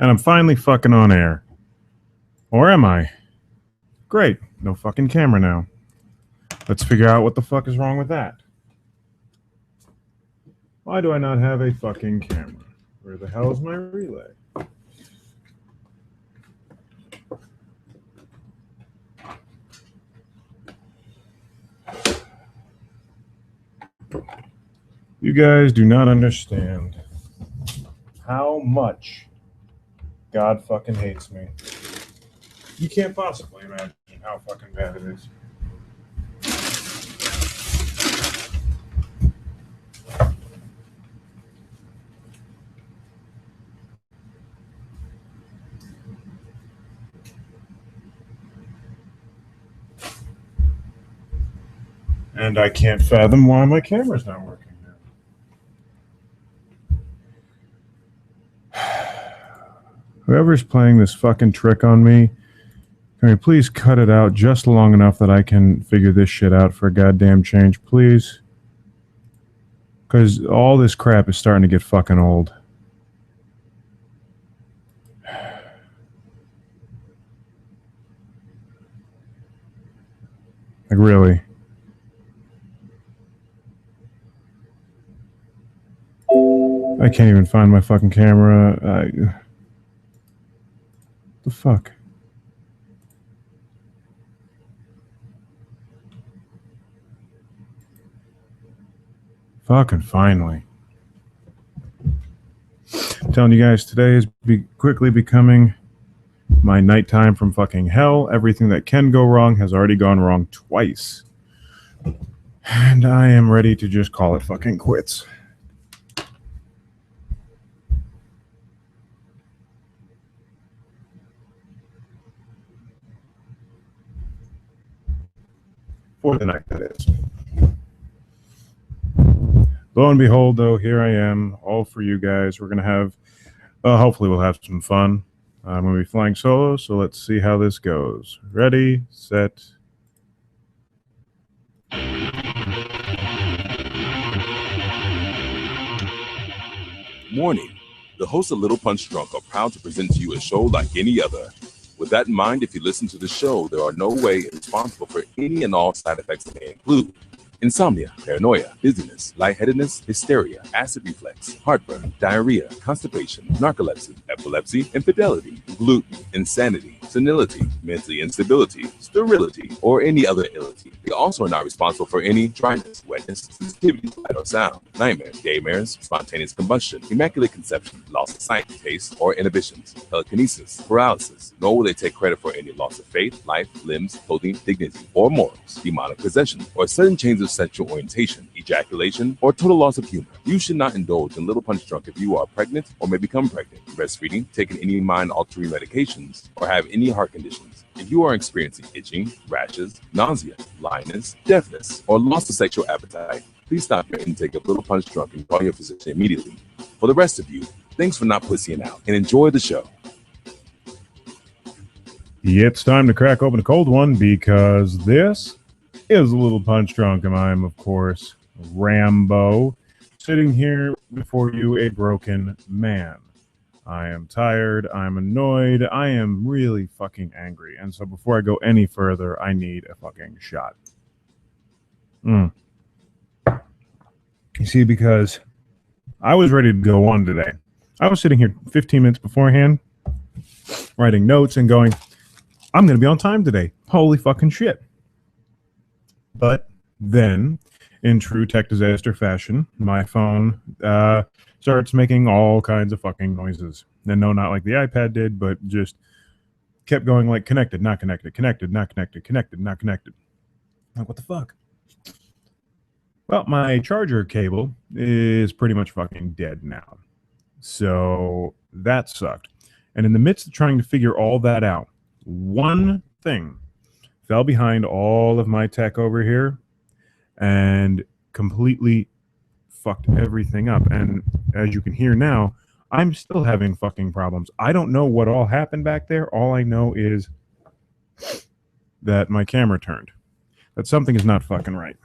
And I'm finally fucking on air. Or am I? Great. No fucking camera now. Let's figure out what the fuck is wrong with that. Why do I not have a fucking camera? Where the hell is my relay? You guys do not understand how much God fucking hates me. You can't possibly imagine how fucking bad it is. And I can't fathom why my camera's not working now. Whoever's playing this fucking trick on me, can you please cut it out just long enough that I can figure this shit out for a goddamn change, please? Because all this crap is starting to get fucking old. Like, really. I can't even find my fucking camera. The fuck? Fucking finally. I'm telling you guys, today is quickly becoming my nighttime from fucking hell. Everything that can go wrong has already gone wrong twice. And I am ready to just call it fucking quits. For the night, that is. Lo and behold, though, here I am, all for you guys. We're going to have, hopefully we'll have some fun. I'm going to be flying solo, so let's see how this goes. Ready, set. Warning, the hosts of Little Punch Drunk are proud to present to you a show like any other. With that in mind, if you listen to the show, there are no way responsible for any and all side effects that may include insomnia, paranoia, dizziness, lightheadedness, hysteria, acid reflux, heartburn, diarrhea, constipation, narcolepsy, epilepsy, infidelity, gluten, insanity, senility, mental instability, sterility, or any other illity. They also are not responsible for any dryness, wetness, sensitivity to light or sound, nightmares, daymares, spontaneous combustion, immaculate conception, loss of sight, taste, or inhibitions, telekinesis, paralysis, nor will they take credit for any loss of faith, life, limbs, clothing, dignity, or morals, demonic possession, or sudden change of sexual orientation, ejaculation, or total loss of humor. You should not indulge in Little Punch Drunk if you are pregnant or may become pregnant, breastfeeding, taking any mind-altering medications, or have any heart conditions. If you are experiencing itching, rashes, nausea, blindness, deafness, or loss of sexual appetite, please stop your intake of Little Punch Drunk and call your physician immediately. For the rest of you, thanks for not pussying out and enjoy the show. It's time to crack open a cold one because this is a Little Punch Drunk, and I'm, of course, Rambo, sitting here before you, a broken man. I am tired, I'm annoyed, I am really fucking angry, and so before I go any further, I need a fucking shot. You see, because I was ready to go on today. I was sitting here 15 minutes beforehand, writing notes and going, I'm going to be on time today. Holy fucking shit. But then, in true tech disaster fashion, my phone starts making all kinds of fucking noises. And no, not like the iPad did, but just kept going like connected, not connected, connected, not connected, connected, not connected. Like, what the fuck? Well, my charger cable is pretty much fucking dead now. So that sucked. And in the midst of trying to figure all that out, one thing fell behind all of my tech over here and completely fucked everything up. And as you can hear now, I'm still having fucking problems. I don't know what all happened back there. All I know is that my camera turned. That something is not fucking right.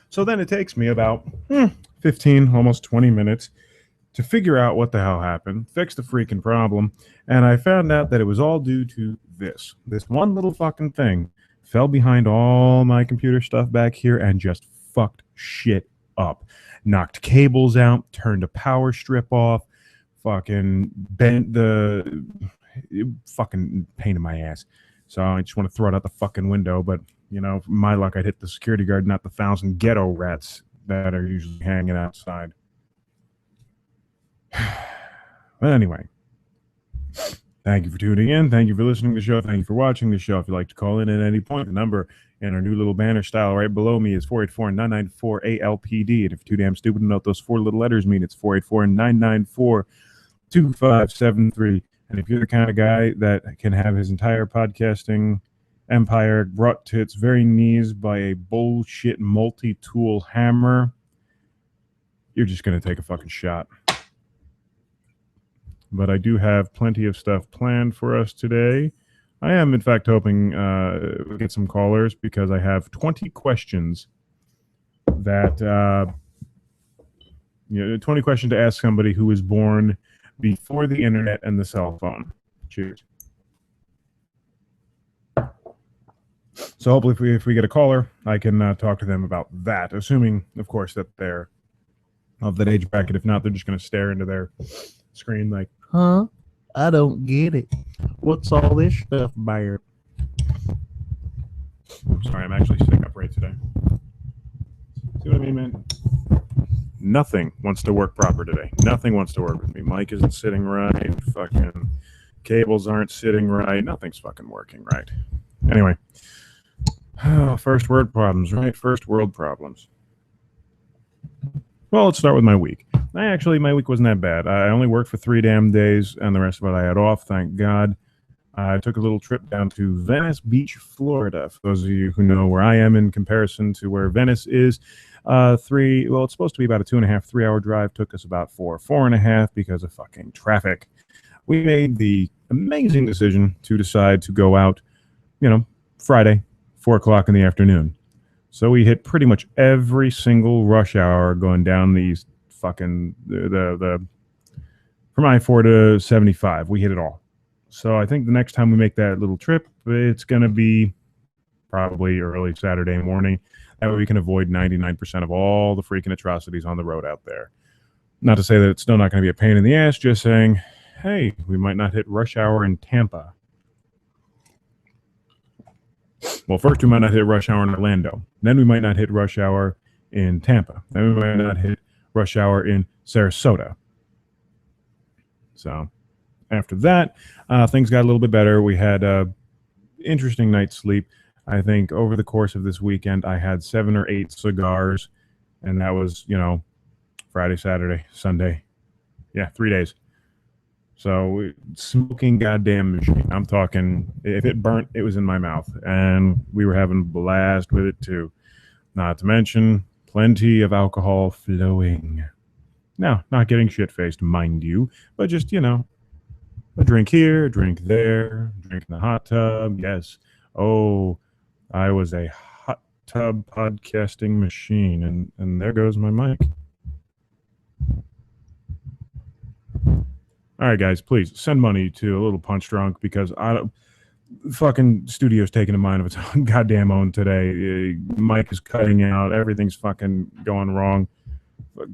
So then it takes me about 15, almost 20 minutes to figure out what the hell happened, fix the freaking problem, and I found out that it was all due to this one little fucking thing fell behind all my computer stuff back here and just fucked shit up. Knocked cables out, turned a power strip off, fucking bent the fucking pain in my ass. So I just want to throw it out the fucking window, but you know, for my luck, I'd hit the security guard, not the 1,000 ghetto rats that are usually hanging outside. But anyway, thank you for tuning in. Thank you for listening to the show. Thank you for watching the show. If you'd like to call in at any point, the number in our new little banner style right below me is 484-994-ALPD. And if you're too damn stupid to know what those four little letters mean, it's 484-994-2573. And if you're the kind of guy that can have his entire podcasting empire brought to its very knees by a bullshit multi-tool hammer, you're just going to take a fucking shot. But I do have plenty of stuff planned for us today. I am, in fact, hoping we'll get some callers because I have 20 questions that, 20 questions to ask somebody who was born before the internet and the cell phone. Cheers. So hopefully if we get a caller, I can talk to them about that, assuming, of course, that they're of that age bracket. If not, they're just going to stare into their screen like, huh? I don't get it. What's all this stuff, Bayer? I'm sorry, I'm actually sitting upright today. See what I mean, man? Nothing wants to work proper today. Nothing wants to work with me. Mic isn't sitting right. Fucking cables aren't sitting right. Nothing's fucking working right. Anyway. First word problems, right? First world problems. Well, let's start with my week. My week wasn't that bad. I only worked for 3 damn days, and the rest of it I had off, thank God. I took a little trip down to Venice Beach, Florida. For those of you who know where I am in comparison to where Venice is, it's supposed to be about a 2.5, 3-hour drive. Took us about 4.5 because of fucking traffic. We made the amazing decision to decide to go out, Friday, 4 o'clock in the afternoon. So we hit pretty much every single rush hour going down these fucking the from I-4 to 75. We hit it all. So I think the next time we make that little trip, it's going to be probably early Saturday morning. That way we can avoid 99% of all the freaking atrocities on the road out there. Not to say that it's still not going to be a pain in the ass, just saying, hey, we might not hit rush hour in Tampa. Well, first we might not hit rush hour in Orlando. Then we might not hit rush hour in Tampa. Then we might not hit rush hour in Sarasota. So after that, things got a little bit better. We had an interesting night's sleep. I think over the course of this weekend, I had 7 or 8 cigars, and that was, Friday, Saturday, Sunday. Yeah, 3 days. So smoking goddamn machine. I'm talking, if it burnt, it was in my mouth. And we were having a blast with it too. Not to mention plenty of alcohol flowing. Now, not getting shit-faced, mind you, but just, a drink here, a drink there, a drink in the hot tub. Yes. Oh, I was a hot tub podcasting machine. And there goes my mic. All right, guys, please send money to a little punch drunk because fucking studio's taking a mind of its own goddamn own today. Mic is cutting out. Everything's fucking going wrong.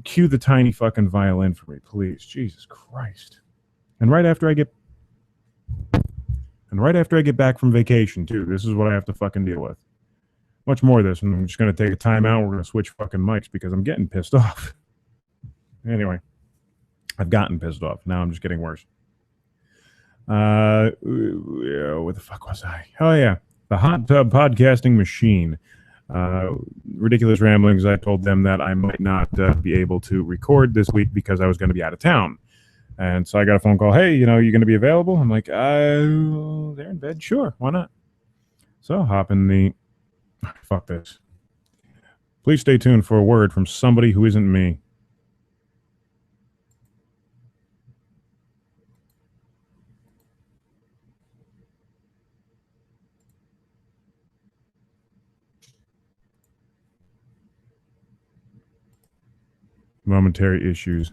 Cue the tiny fucking violin for me, please. Jesus Christ. And right after I get back from vacation, too, this is what I have to fucking deal with. Much more of this, and I'm just going to take a time out. We're going to switch fucking mics because I'm getting pissed off. Anyway. I've gotten pissed off. Now I'm just getting worse. What the fuck was I? Oh, yeah. The hot tub podcasting machine. Ridiculous ramblings. I told them that I might not be able to record this week because I was going to be out of town. And so I got a phone call. Hey, you going to be available? I'm like, they're in bed. Sure. Why not? So hop in the... Fuck this. Please stay tuned for a word from somebody who isn't me. momentary issues.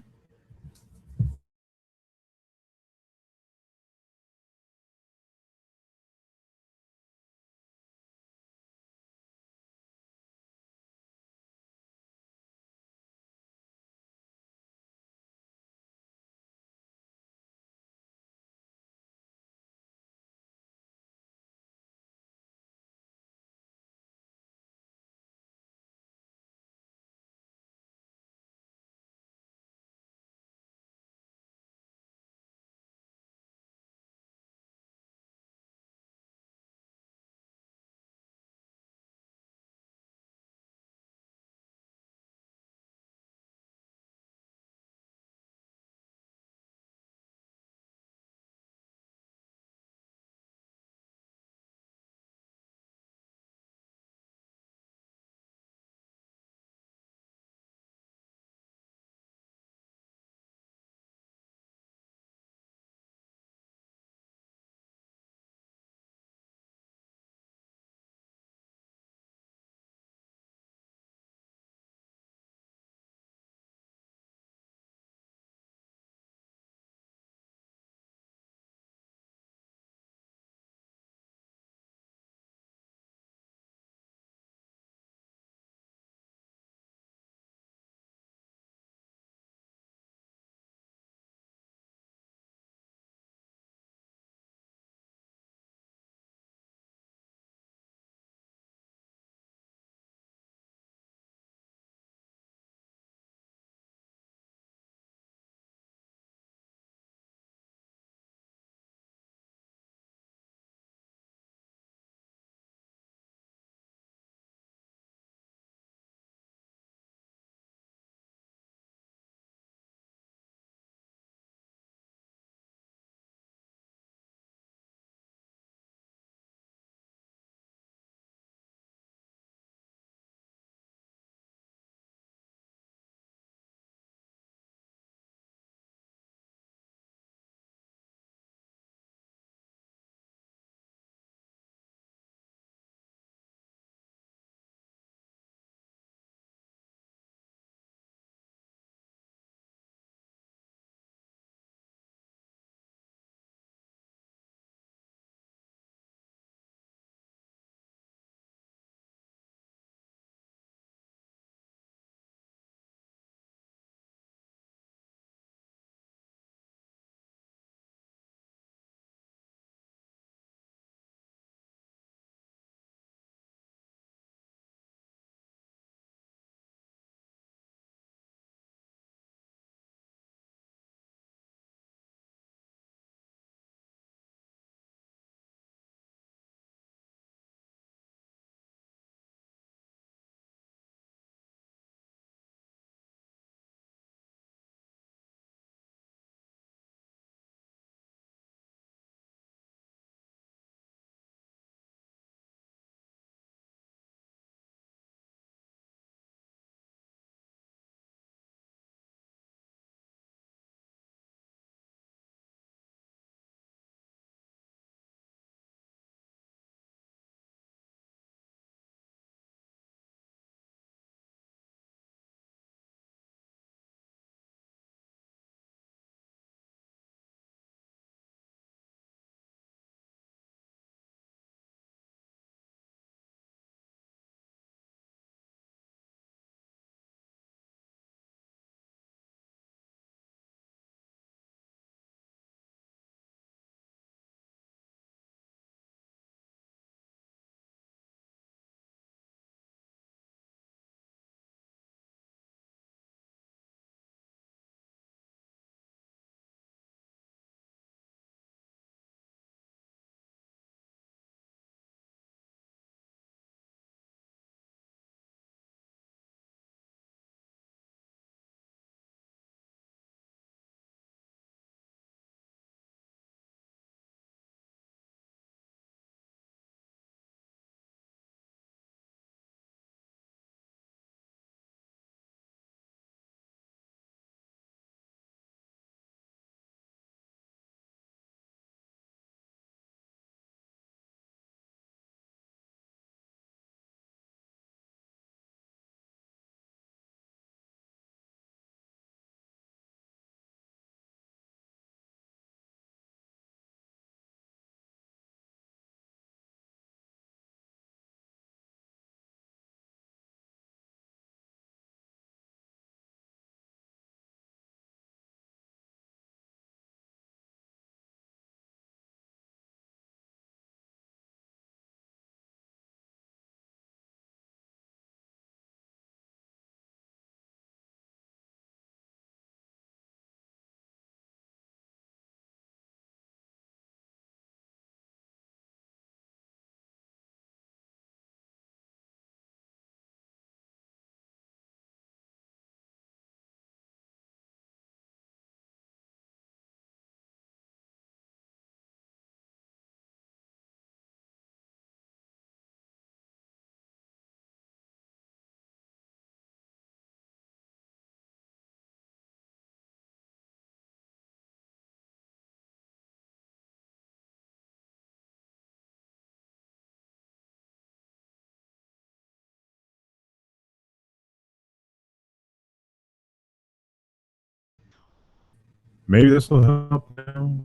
Maybe this will help now.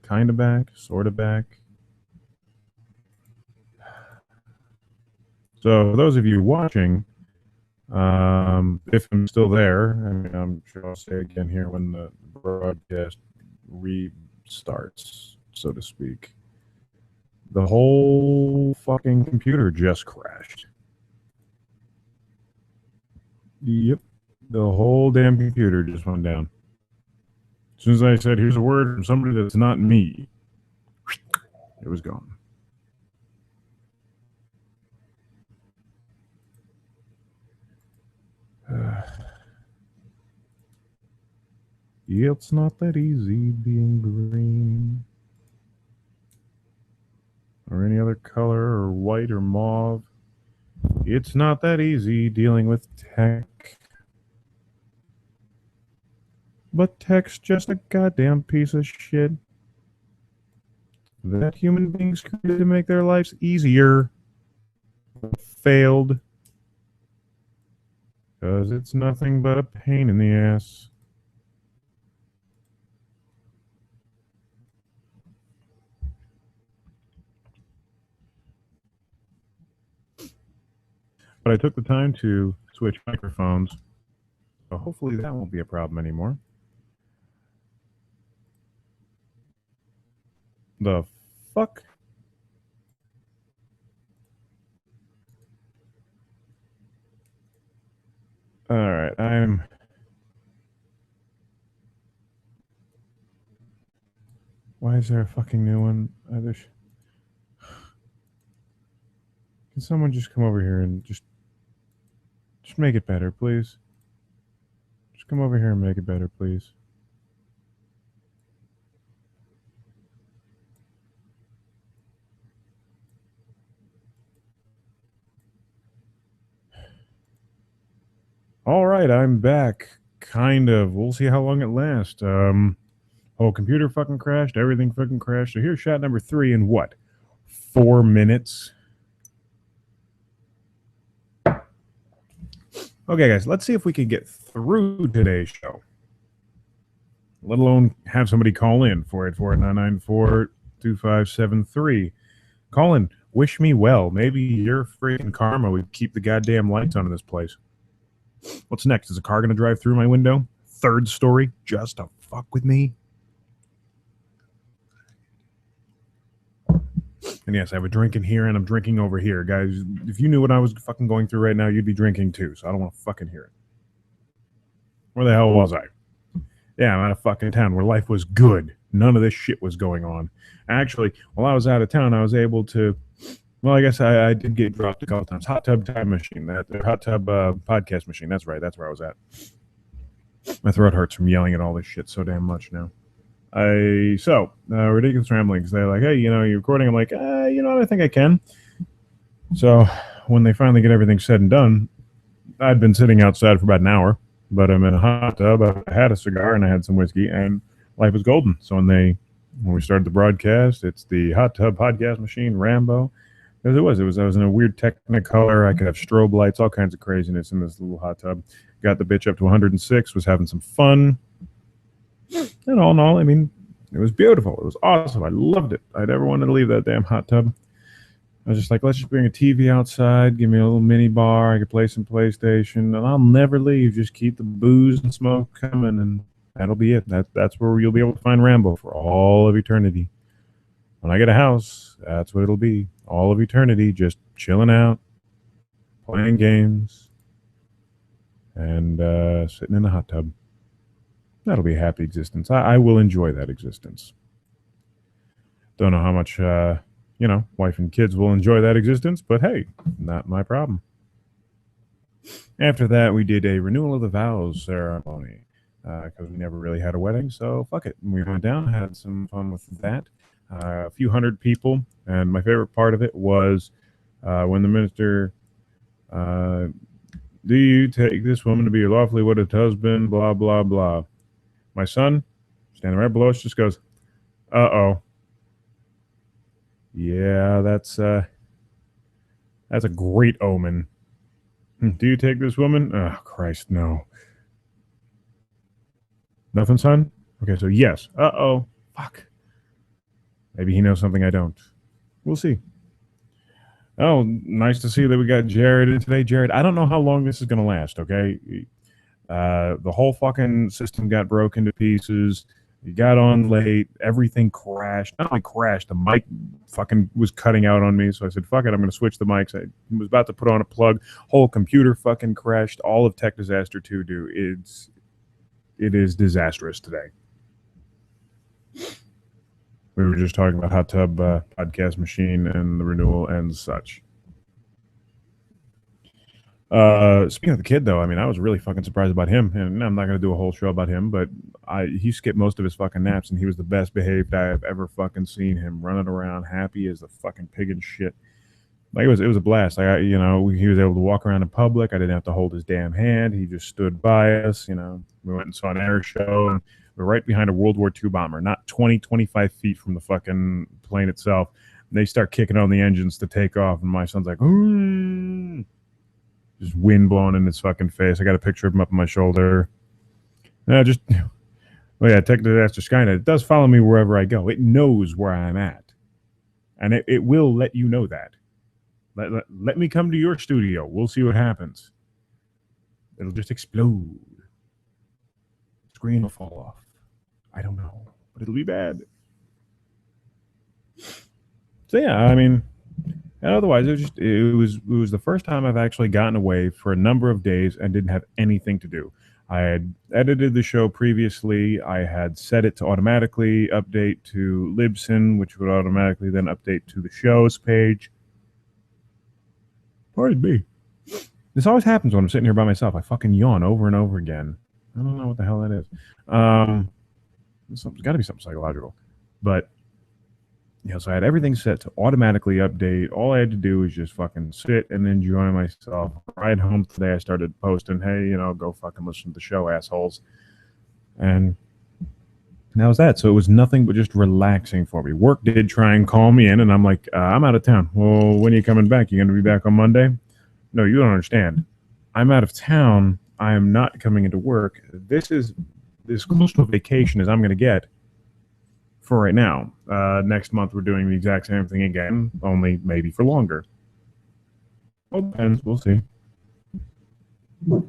Kind of back, sort of back. So for those of you watching, if I'm still there, I mean, I'm sure I'll say again here when the broadcast restarts, so to speak. The whole fucking computer just crashed. Yep. The whole damn computer just went down. As soon as I said, here's a word from somebody that's not me, it was gone. It's not that easy being green. Or any other color, or white, or mauve. It's not that easy dealing with tech. But tech's just a goddamn piece of shit that human beings created to make their lives easier. Failed. Because it's nothing but a pain in the ass. But I took the time to switch microphones, so hopefully that won't be a problem anymore. The fuck? Alright, Why is there a fucking new one? Can someone just come over here and just make it better, please? Just come over here and make it better, please. All right, I'm back. Kind of. We'll see how long it lasts. Whole computer fucking crashed. Everything fucking crashed. So here's shot number 3 in what? 4 minutes? Okay, guys, let's see if we can get through today's show. Let alone have somebody call in. 484-994-2573. Call in. Wish me well. Maybe your freaking karma would keep the goddamn lights on in this place. What's next? Is a car going to drive through my window? 3rd story? Just to fuck with me? And yes, I have a drink in here and I'm drinking over here. Guys, if you knew what I was fucking going through right now, you'd be drinking too. So I don't want to fucking hear it. Where the hell was I? Yeah, I'm out of fucking town where life was good. None of this shit was going on. Actually, while I was out of town, I was able to... Well, I guess I did get dropped a couple times. Hot Tub Time Machine. Hot Tub Podcast Machine. That's right. That's where I was at. My throat hurts from yelling at all this shit so damn much now. Ridiculous Ramblings. They're like, hey, you're recording. I'm like, I think I can. So when they finally get everything said and done, I'd been sitting outside for about an hour, but I'm in a hot tub. I had a cigar and I had some whiskey, and life was golden. So when we started the broadcast, it's the Hot Tub Podcast Machine, Rambo. As I was in a weird Technicolor. I could have strobe lights, all kinds of craziness in this little hot tub. Got the bitch up to 106, was having some fun. And all in all, I mean, it was beautiful. It was awesome. I loved it. I never wanted to leave that damn hot tub. I was just like, let's just bring a TV outside, give me a little mini bar, I could play some PlayStation, and I'll never leave. Just keep the booze and smoke coming, and that'll be it. That's where you'll be able to find Rambo for all of eternity. When I get a house, that's what it'll be. All of eternity, just chilling out, playing games, and sitting in a hot tub. That'll be a happy existence. I will enjoy that existence. Don't know how much, wife and kids will enjoy that existence, but hey, not my problem. After that, we did a renewal of the vows ceremony because we never really had a wedding, so fuck it. We went down, had some fun with that. A few hundred people, and my favorite part of it was when the minister, do you take this woman to be your lawfully wedded husband, blah, blah, blah. My son, standing right below us, just goes, uh-oh. Yeah, that's a great omen. Do you take this woman? Oh, Christ, no. Nothing, son? Okay, so yes. Uh-oh. Fuck. Maybe he knows something I don't. We'll see. Oh, nice to see that we got Jared in today. Jared, I don't know how long this is going to last, okay? The whole fucking system got broken to pieces. You got on late. Everything crashed. Not only crashed, the mic fucking was cutting out on me. So I said, fuck it, I'm going to switch the mics. I was about to put on a plug. Whole computer fucking crashed. All of Tech Disaster 2 do. It is disastrous today. We were just talking about Hot Tub Podcast Machine and the renewal and such. Speaking of the kid, though, I mean, I was really fucking surprised about him, and I'm not going to do a whole show about him, but he skipped most of his fucking naps, and he was the best behaved I have ever fucking seen him, running around happy as a fucking pig in shit. Like, it was a blast. Like, he was able to walk around in public. I didn't have to hold his damn hand. He just stood by us. We went and saw an air show, and we're right behind a World War II bomber, not 25 feet from the fucking plane itself. And they start kicking on the engines to take off, and my son's like, ooh. Just wind blowing in his fucking face. I got a picture of him up on my shoulder. Tech Disaster Skynet. It does follow me wherever I go. It knows where I'm at. And it will let you know that. Let me come to your studio. We'll see what happens. It'll just explode. Screen will fall off. I don't know. But it'll be bad. So yeah, I mean... And otherwise, it was the first time I've actually gotten away for a number of days and didn't have anything to do. I had edited the show previously. I had set it to automatically update to Libsyn, which would automatically then update to the show's page. Pardon me. This always happens when I'm sitting here by myself. I fucking yawn over and over again. I don't know what the hell that is. It's got to be something psychological. But... so I had everything set to automatically update. All I had to do was just fucking sit and enjoy myself. Right home today, I started posting, hey, go fucking listen to the show, assholes. And that was that. So it was nothing but just relaxing for me. Work did try and call me in, and I'm like, I'm out of town. Well, when are you coming back? You going to be back on Monday? No, you don't understand. I'm out of town. I am not coming into work. This is as close to a vacation as I'm going to get. For right now. Next month, we're doing the exact same thing again, only maybe for longer. Well, depends. We'll see. But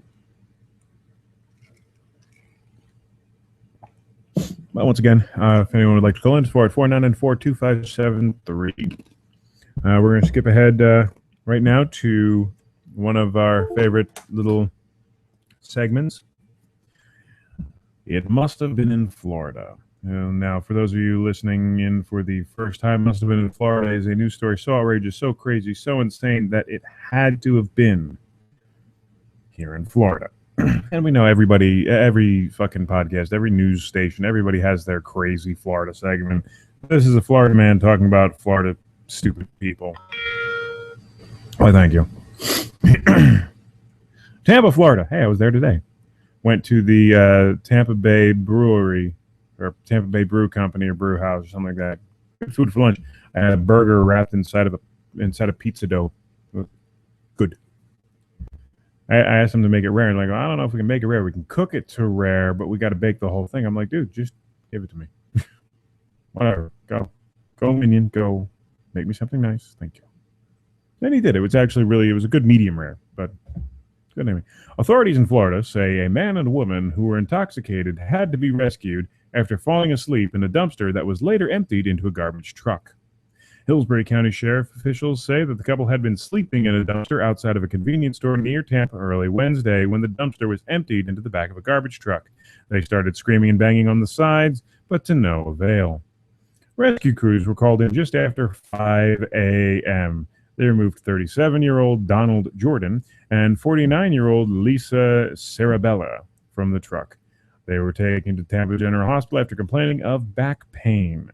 once again, if anyone would like to call in, it's 449-494-2573. We're going to skip ahead right now to one of our favorite little segments. It must have been in Florida. Now, for those of you listening in for the first time, Must Have Been in Florida is a news story so outrageous, so crazy, so insane that it had to have been here in Florida. And we know every fucking podcast, every news station, everybody has their crazy Florida segment. This is a Florida man talking about Florida stupid people. Why, thank you. Tampa, Florida. Hey, I was there today. Went to the Tampa Bay Brewery, or Tampa Bay Brew Company or Brew House or something like that. Good food for lunch. I had a burger wrapped inside of pizza dough. Good. I asked them to make it rare, and like, I don't know if we can make it rare. We can cook it to rare, but we got to bake the whole thing. I'm like, dude, just give it to me. Whatever. Go, minion. Go, make me something nice. Thank you. And he did. It was a good medium rare, but good anyway. Authorities in Florida say a man and a woman who were intoxicated had to be rescued after falling asleep in a dumpster that was later emptied into a garbage truck. Hillsbury County Sheriff officials say that the couple had been sleeping in a dumpster outside of a convenience store near Tampa early Wednesday when the dumpster was emptied into the back of a garbage truck. They started screaming and banging on the sides, but to no avail. Rescue crews were called in just after 5 a.m. They removed 37-year-old Donald Jordan and 49-year-old Lisa Sarabella from the truck. They were taken to Tampa General Hospital after complaining of back pain.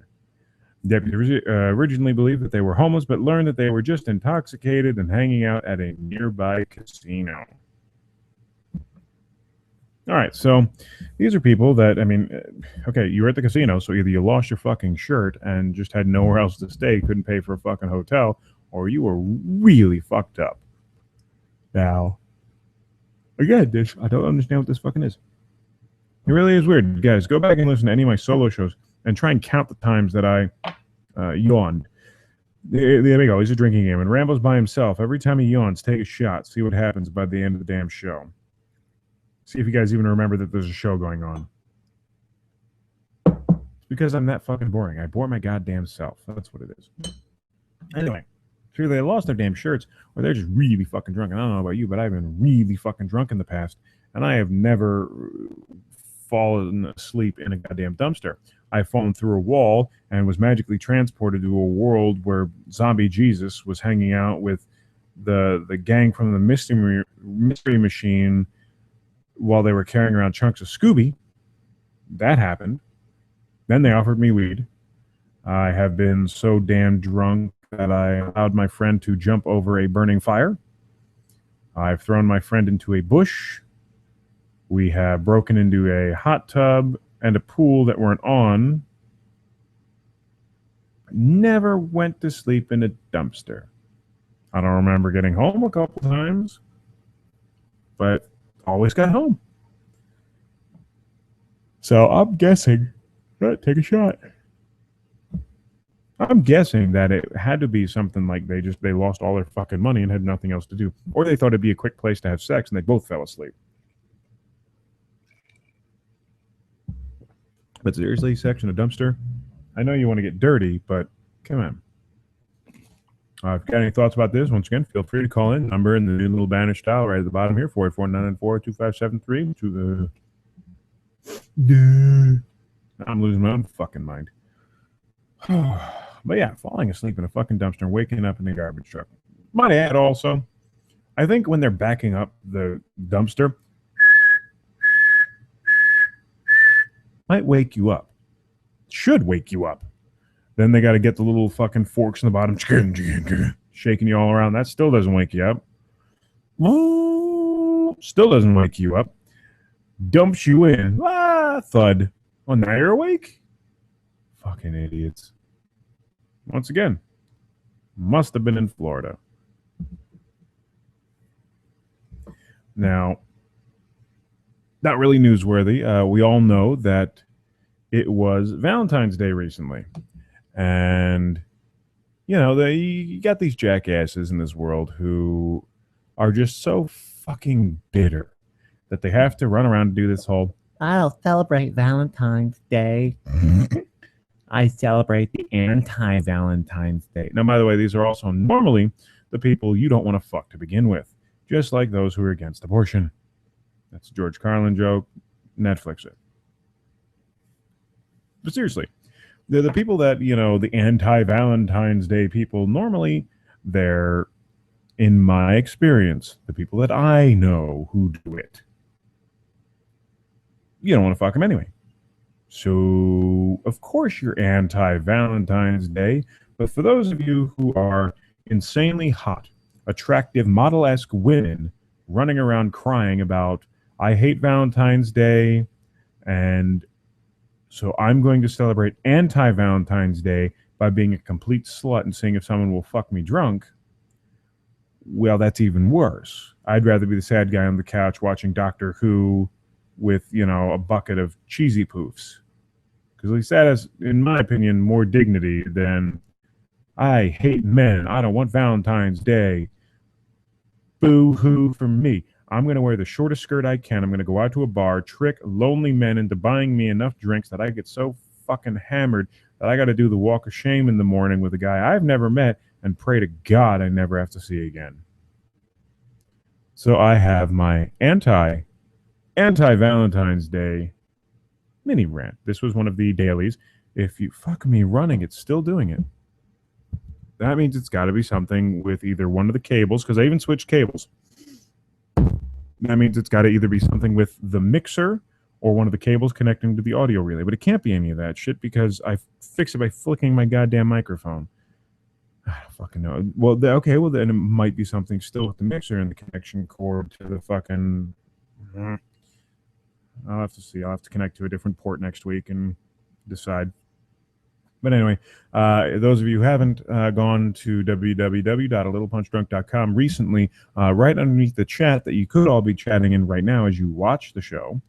Deputies originally believed that they were homeless, but learned that they were just intoxicated and hanging out at a nearby casino. All right, so these are people that, okay, you were at the casino, so either you lost your fucking shirt and just had nowhere else to stay, couldn't pay for a fucking hotel, or you were really fucked up. Now, again, I don't understand what this fucking is. It really is weird. Guys, go back and listen to any of my solo shows and try and count the times that I yawned. There we go. He's a drinking game. And Rambo's by himself. Every time he yawns, take a shot. See what happens by the end of the damn show. See if you guys even remember that there's a show going on. It's because I'm that fucking boring. I bore my goddamn self. That's what it is. Anyway, so they lost their damn shirts, or they're just really fucking drunk. And I don't know about you, but I've been really fucking drunk in the past, and I have never fallen asleep in a goddamn dumpster. I've fallen through a wall and was magically transported to a world where zombie Jesus was hanging out with the gang from the mystery machine while they were carrying around chunks of Scooby. That happened. Then they offered me weed. I have been so damn drunk that I allowed my friend to jump over a burning fire. I've thrown my friend into a bush. We have broken into a hot tub and a pool that weren't on. Never went to sleep in a dumpster. I don't remember getting home a couple times, but always got home. So I'm guessing, take a shot. I'm guessing that it had to be something like they lost all their fucking money and had nothing else to do. Or they thought it'd be a quick place to have sex and they both fell asleep. But seriously, sex in a dumpster? I know you want to get dirty, but come on. If you've got any thoughts about this, once again, feel free to call in. Number in the new little banner style right at the bottom here, 484-994-2573. I'm losing my own fucking mind. But yeah, falling asleep in a fucking dumpster and waking up in a garbage truck. Might add also, I think when they're backing up the dumpster, might wake you up. Should wake you up. Then they got to get the little fucking forks in the bottom, shaking you all around. That still doesn't wake you up. Still doesn't wake you up. Dumps you in. Thud. Well, now you're awake? Fucking idiots. Once again, must have been in Florida. Now, not really newsworthy. We all know that it was Valentine's Day recently. And, you got these jackasses in this world who are just so fucking bitter that they have to run around and do this whole, I'll celebrate Valentine's Day. I celebrate the anti-Valentine's Day. Now, by the way, these are also normally the people you don't want to fuck to begin with, just like those who are against abortion. That's a George Carlin joke. Netflix it. But seriously, the people that, the anti-Valentine's Day people, normally they're, in my experience, the people that I know who do it. You don't want to fuck them anyway. So, of course, you're anti-Valentine's Day. But for those of you who are insanely hot, attractive, model-esque women running around crying about, I hate Valentine's Day, and so I'm going to celebrate anti-Valentine's Day by being a complete slut and seeing if someone will fuck me drunk, well, that's even worse. I'd rather be the sad guy on the couch watching Doctor Who with, a bucket of cheesy poofs. Because at least that has, in my opinion, more dignity than, I hate men, I don't want Valentine's Day. Boo-hoo for me. I'm going to wear the shortest skirt I can. I'm going to go out to a bar, trick lonely men into buying me enough drinks that I get so fucking hammered that I got to do the walk of shame in the morning with a guy I've never met and pray to God I never have to see again. So I have my anti-Valentine's Day mini rant. This was one of the dailies. If you fuck me running, it's still doing it. That means it's got to be something with either one of the cables, because I even switched cables. That means it's got to either be something with the mixer or one of the cables connecting to the audio relay. But it can't be any of that shit because I fixed it by flicking my goddamn microphone. I don't fucking know. Well, okay, well, then it might be something still with the mixer and the connection cord to the fucking... I'll have to see. I'll have to connect to a different port next week and decide. But anyway, those of you who haven't gone to www.alittlepunchdrunk.com recently, right underneath the chat that you could all be chatting in right now as you watch the show,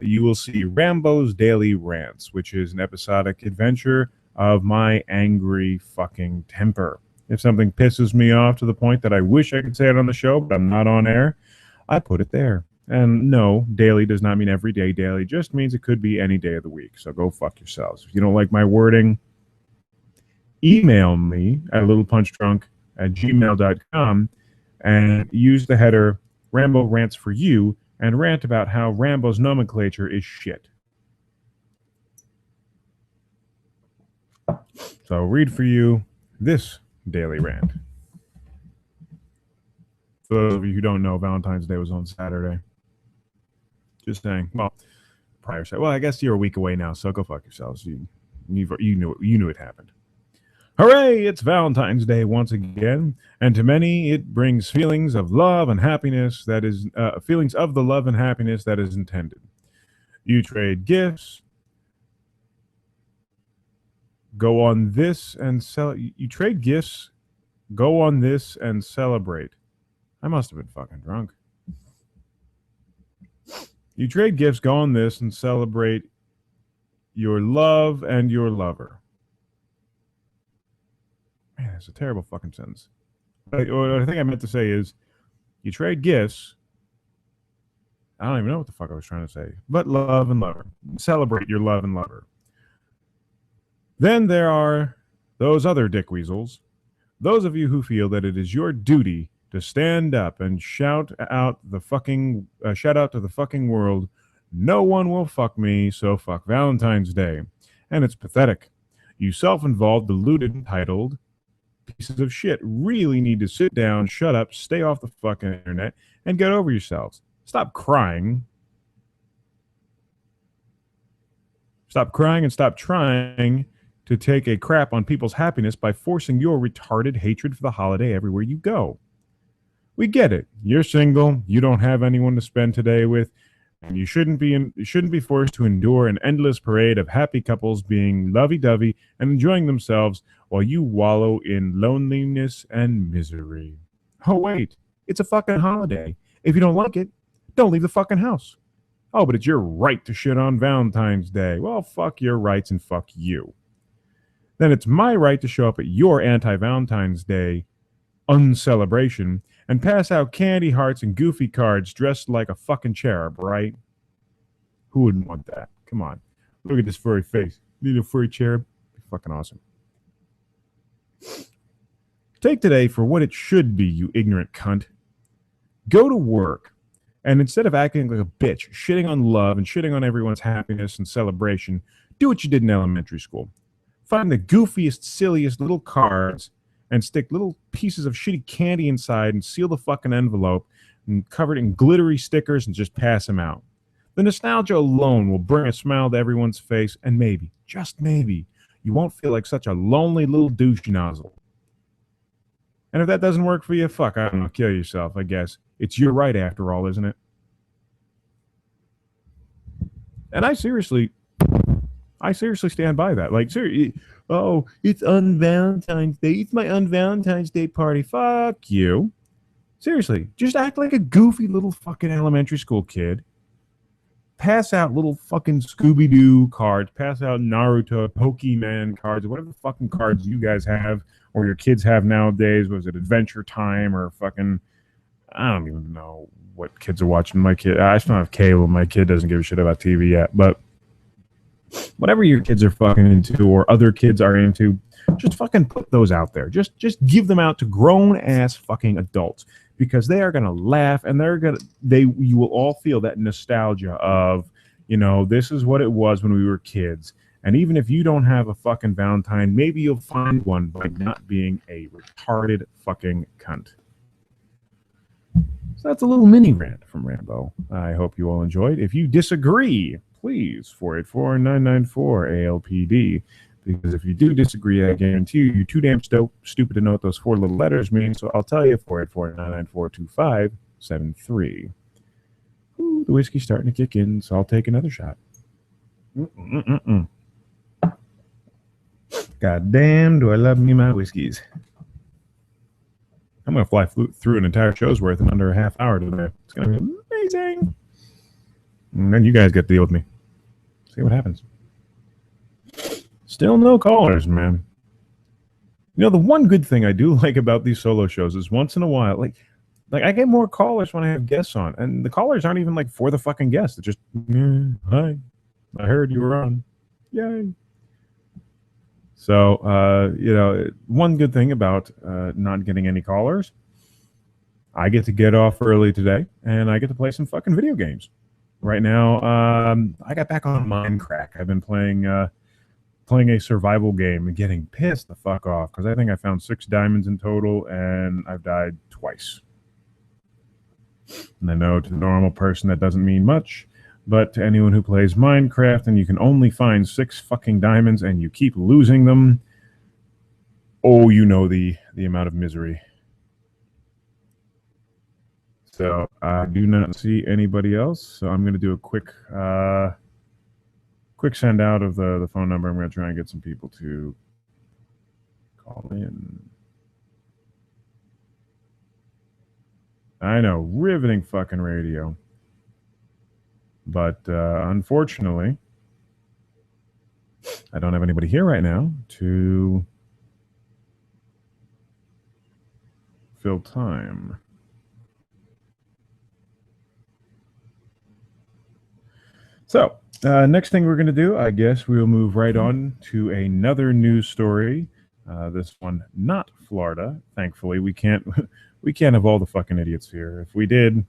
you will see Rambo's Daily Rants, which is an episodic adventure of my angry fucking temper. If something pisses me off to the point that I wish I could say it on the show, but I'm not on air, I put it there. And no, daily does not mean every day daily, just means it could be any day of the week. So go fuck yourselves. If you don't like my wording, email me at littlepunchdrunk@gmail.com and use the header Rambo Rants for You and rant about how Rambo's nomenclature is shit. So I'll read for you this daily rant. For those of you who don't know, Valentine's Day was on Saturday. Just saying. Well, prior to, well, I guess you're a week away now, so go fuck yourselves. You knew it happened. Hooray! It's Valentine's Day once again, and to many it brings feelings of love and happiness that is feelings of the love and happiness that is intended. You trade gifts. Go on this and sell. You trade gifts. Go on this and celebrate. I must have been fucking drunk. You trade gifts, go on this, and celebrate your love and your lover. Man, that's a terrible fucking sentence. What I think I meant to say is, you trade gifts. I don't even know what the fuck I was trying to say. But love and lover. Celebrate your love and lover. Then there are those other dickweasels. Those of you who feel that it is your duty to stand up and shout out to the fucking world, no one will fuck me, so fuck Valentine's Day. And it's pathetic. You self-involved, deluded, entitled pieces of shit really need to sit down, shut up, stay off the fucking internet, and get over yourselves. Stop crying. Stop crying and stop trying to take a crap on people's happiness by forcing your retarded hatred for the holiday everywhere you go. We get it. You're single. You don't have anyone to spend today with, and you shouldn't be forced to endure an endless parade of happy couples being lovey-dovey and enjoying themselves while you wallow in loneliness and misery. Oh wait, it's a fucking holiday. If you don't like it, don't leave the fucking house. Oh, but it's your right to shit on Valentine's Day. Well, fuck your rights and fuck you. Then it's my right to show up at your anti-Valentine's Day uncelebration and pass out candy hearts and goofy cards dressed like a fucking cherub, right? Who wouldn't want that? Come on. Look at this furry face. Need a furry cherub? Fucking awesome. Take today for what it should be, you ignorant cunt. Go to work, and instead of acting like a bitch, shitting on love and shitting on everyone's happiness and celebration, do what you did in elementary school. Find the goofiest, silliest little cards and stick little pieces of shitty candy inside and seal the fucking envelope and cover it in glittery stickers and just pass them out. The nostalgia alone will bring a smile to everyone's face, and maybe, just maybe, you won't feel like such a lonely little douche nozzle. And if that doesn't work for you, fuck, I don't know, kill yourself, I guess. It's your right after all, isn't it? And I seriously stand by that. Like, seriously, oh, it's on Valentine's Day. It's my un-Valentine's Day party. Fuck you. Seriously, just act like a goofy little fucking elementary school kid. Pass out little fucking Scooby-Doo cards. Pass out Naruto, Pokemon cards, whatever the fucking cards you guys have or your kids have nowadays. Was it Adventure Time or fucking... I don't even know what kids are watching. My kid... I still have cable. My kid doesn't give a shit about TV yet. But whatever your kids are fucking into or other kids are into, just fucking put those out there. Just give them out to grown-ass fucking adults. Because they are going to laugh and you will all feel that nostalgia of, you know, this is what it was when we were kids. And even if you don't have a fucking Valentine, maybe you'll find one by not being a retarded fucking cunt. So that's a little mini rant from Rambo. I hope you all enjoyed. If you disagree, please 484-994-ALPD. Because if you do disagree, I guarantee you're too damn stupid to know what those four little letters mean. So I'll tell you 484-994-2573. Ooh, the whiskey's starting to kick in, so I'll take another shot. God damn, do I love me my whiskeys. I'm going to fly through an entire show's worth in under a half hour today. It's going to be amazing. And then you guys get to deal with me. See what happens. Still no callers, man. You know, the one good thing I do like about these solo shows is once in a while, like I get more callers when I have guests on, and the callers aren't even like for the fucking guest. It's just, hi, I heard you were on. Yay. So, you know, one good thing about not getting any callers, I get to get off early today, and I get to play some fucking video games. Right now, I got back on Minecraft. I've been playing a survival game and getting pissed the fuck off because I think I found 6 diamonds in total, and I've died twice. And I know to the normal person that doesn't mean much, but to anyone who plays Minecraft and you can only find 6 fucking diamonds and you keep losing them, oh, you know the amount of misery. So I do not see anybody else, so I'm going to do a quick send out of the phone number. I'm going to try and get some people to call in. I know, riveting fucking radio. But unfortunately, I don't have anybody here right now to fill time. So, next thing we're going to do, I guess we'll move right on to another news story. This one, not Florida. Thankfully, we can't have all the fucking idiots here. If we did,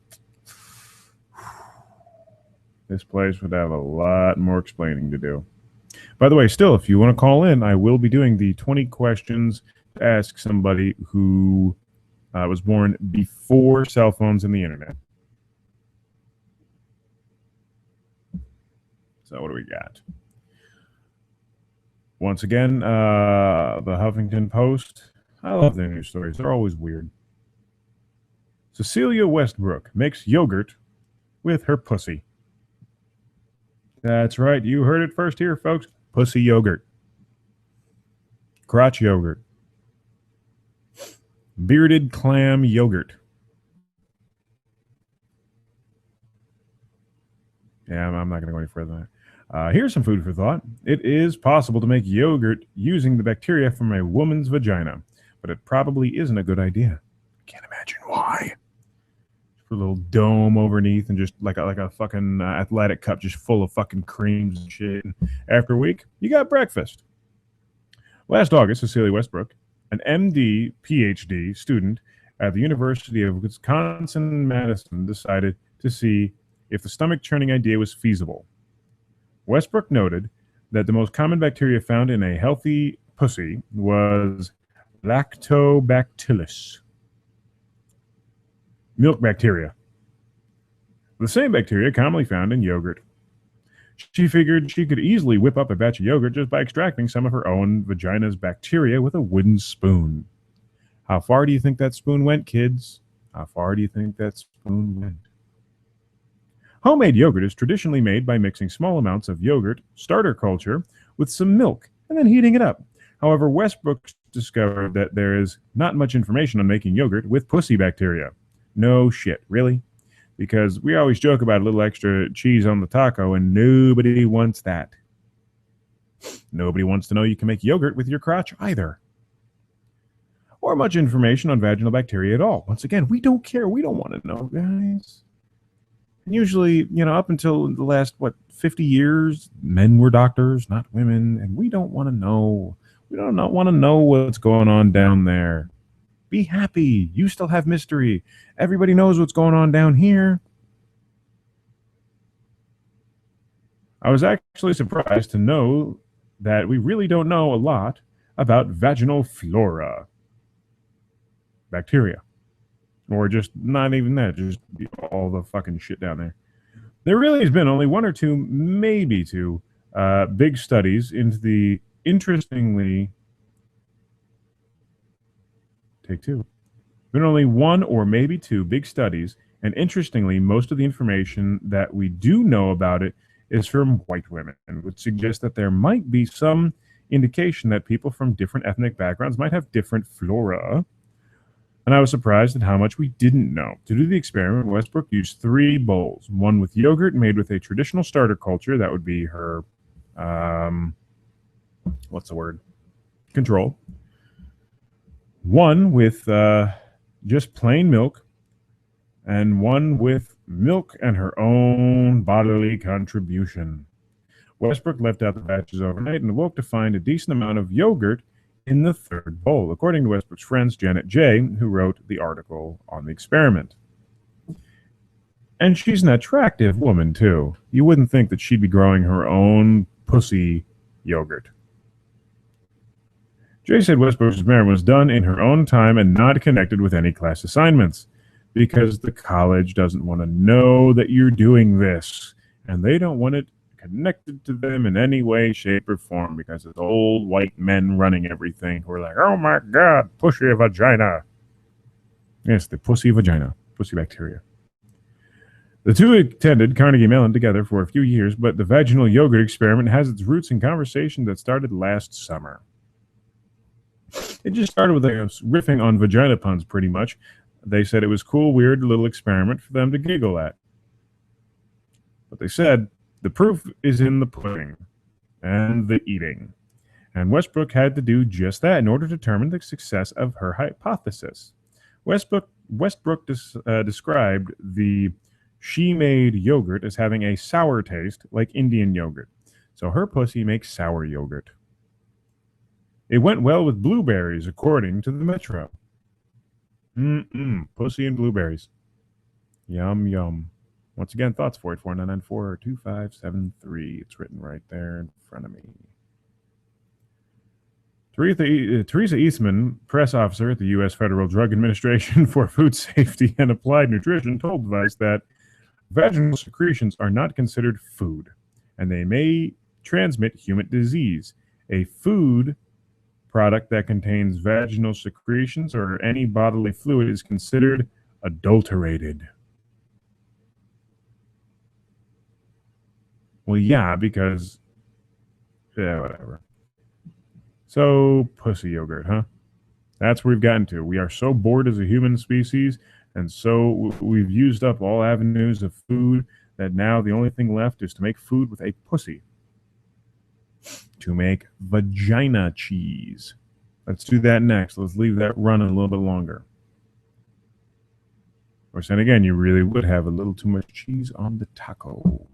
this place would have a lot more explaining to do. By the way, still, if you want to call in, I will be doing the 20 questions to ask somebody who was born before cell phones and the internet. So what do we got? Once again, the Huffington Post. I love their news stories. They're always weird. Cecilia Westbrook makes yogurt with her pussy. That's right. You heard it first here, folks. Pussy yogurt. Crotch yogurt. Bearded clam yogurt. Yeah, I'm not going to go any further than that. Here's some food for thought. It is possible to make yogurt using the bacteria from a woman's vagina, but it probably isn't a good idea. Can't imagine why. Put a little dome underneath and just like a fucking athletic cup just full of fucking creams and shit. And after a week, you got breakfast. Last August, Cecilia Westbrook, an MD, PhD student at the University of Wisconsin-Madison, decided to see if the stomach-churning idea was feasible. Westbrook noted that the most common bacteria found in a healthy pussy was Lactobacillus, milk bacteria, the same bacteria commonly found in yogurt. She figured she could easily whip up a batch of yogurt just by extracting some of her own vagina's bacteria with a wooden spoon. How far do you think that spoon went, kids? How far do you think that spoon went? Homemade yogurt is traditionally made by mixing small amounts of yogurt starter culture with some milk and then heating it up. However, Westbrook discovered that there is not much information on making yogurt with pussy bacteria. No shit, really? Because we always joke about a little extra cheese on the taco, and nobody wants that. Nobody wants to know you can make yogurt with your crotch either. Or much information on vaginal bacteria at all. Once again, we don't care. We don't want to know, guys. And usually, up until the last, 50 years, men were doctors, not women, and we don't want to know. We don't want to know what's going on down there. Be happy. You still have mystery. Everybody knows what's going on down here. I was actually surprised to know that we really don't know a lot about vaginal flora. Bacteria. Or just not even that, just all the fucking shit down there. There really has been only 1 or 2, maybe 2, big studies into the interestingly... Take 2. Been only 1 or maybe 2 big studies, and interestingly, most of the information that we do know about it is from white women, and would suggest that there might be some indication that people from different ethnic backgrounds might have different flora. And I was surprised at how much we didn't know. To do the experiment, Westbrook used 3 bowls, one with yogurt made with a traditional starter culture, that would be her, what's the word? Control. One with just plain milk, and one with milk and her own bodily contribution. Westbrook left out the batches overnight and awoke to find a decent amount of yogurt in the 3rd bowl, according to Westbrook's friends Janet J., who wrote the article on the experiment. And she's an attractive woman, too. You wouldn't think that she'd be growing her own pussy yogurt. Jay said Westbrook's experiment was done in her own time and not connected with any class assignments, because the college doesn't want to know that you're doing this, and they don't want it connected to them in any way, shape, or form, because it's old white men running everything who are like, oh my God, pussy vagina. Yes, the pussy vagina, pussy bacteria. The two attended Carnegie Mellon together for a few years, but the vaginal yogurt experiment has its roots in conversation that started last summer. It just started with riffing on vagina puns, pretty much. They said it was cool, weird little experiment for them to giggle at. But they said, the proof is in the pudding and the eating. And Westbrook had to do just that in order to determine the success of her hypothesis. Westbrook described the she-made yogurt as having a sour taste like Indian yogurt. So her pussy makes sour yogurt. It went well with blueberries, according to the Metro. Pussy and blueberries. Yum, yum. Once again, thoughts 484-994-2573. It's written right there in front of me. Teresa Eastman, press officer at the U.S. Federal Drug Administration for Food Safety and Applied Nutrition, told Vice that vaginal secretions are not considered food, and they may transmit human disease. A food product that contains vaginal secretions or any bodily fluid is considered adulterated. Well, yeah, because, yeah, whatever. So, pussy yogurt, huh? That's where we've gotten to. We are so bored as a human species, and so we've used up all avenues of food that now the only thing left is to make food with a pussy. To make vagina cheese. Let's do that next. Let's leave that running a little bit longer. Or then again, you really would have a little too much cheese on the taco.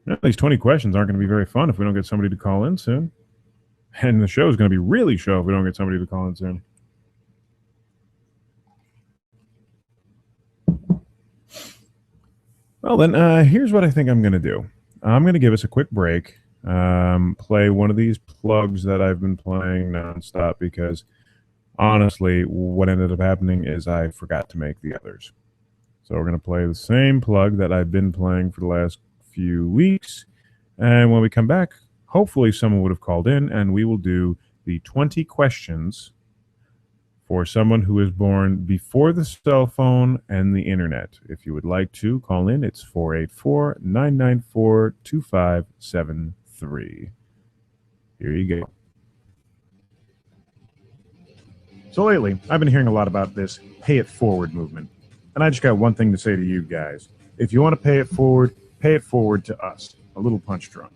Now, these 20 questions aren't going to be very fun if we don't get somebody to call in soon. And the show is going to be really show if we don't get somebody to call in soon. Well, then, here's what I think I'm going to do. I'm going to give us a quick break, play one of these plugs that I've been playing nonstop, because honestly, what ended up happening is I forgot to make the others. So we're going to play the same plug that I've been playing for the last few weeks. And when we come back, hopefully someone would have called in, and we will do the 20 questions for someone who was born before the cell phone and the internet. If you would like to call in, it's 484-994-2573. Here you go. So lately, I've been hearing a lot about this pay it forward movement. And I just got one thing to say to you guys. If you want to pay it forward to us, a little punch drunk.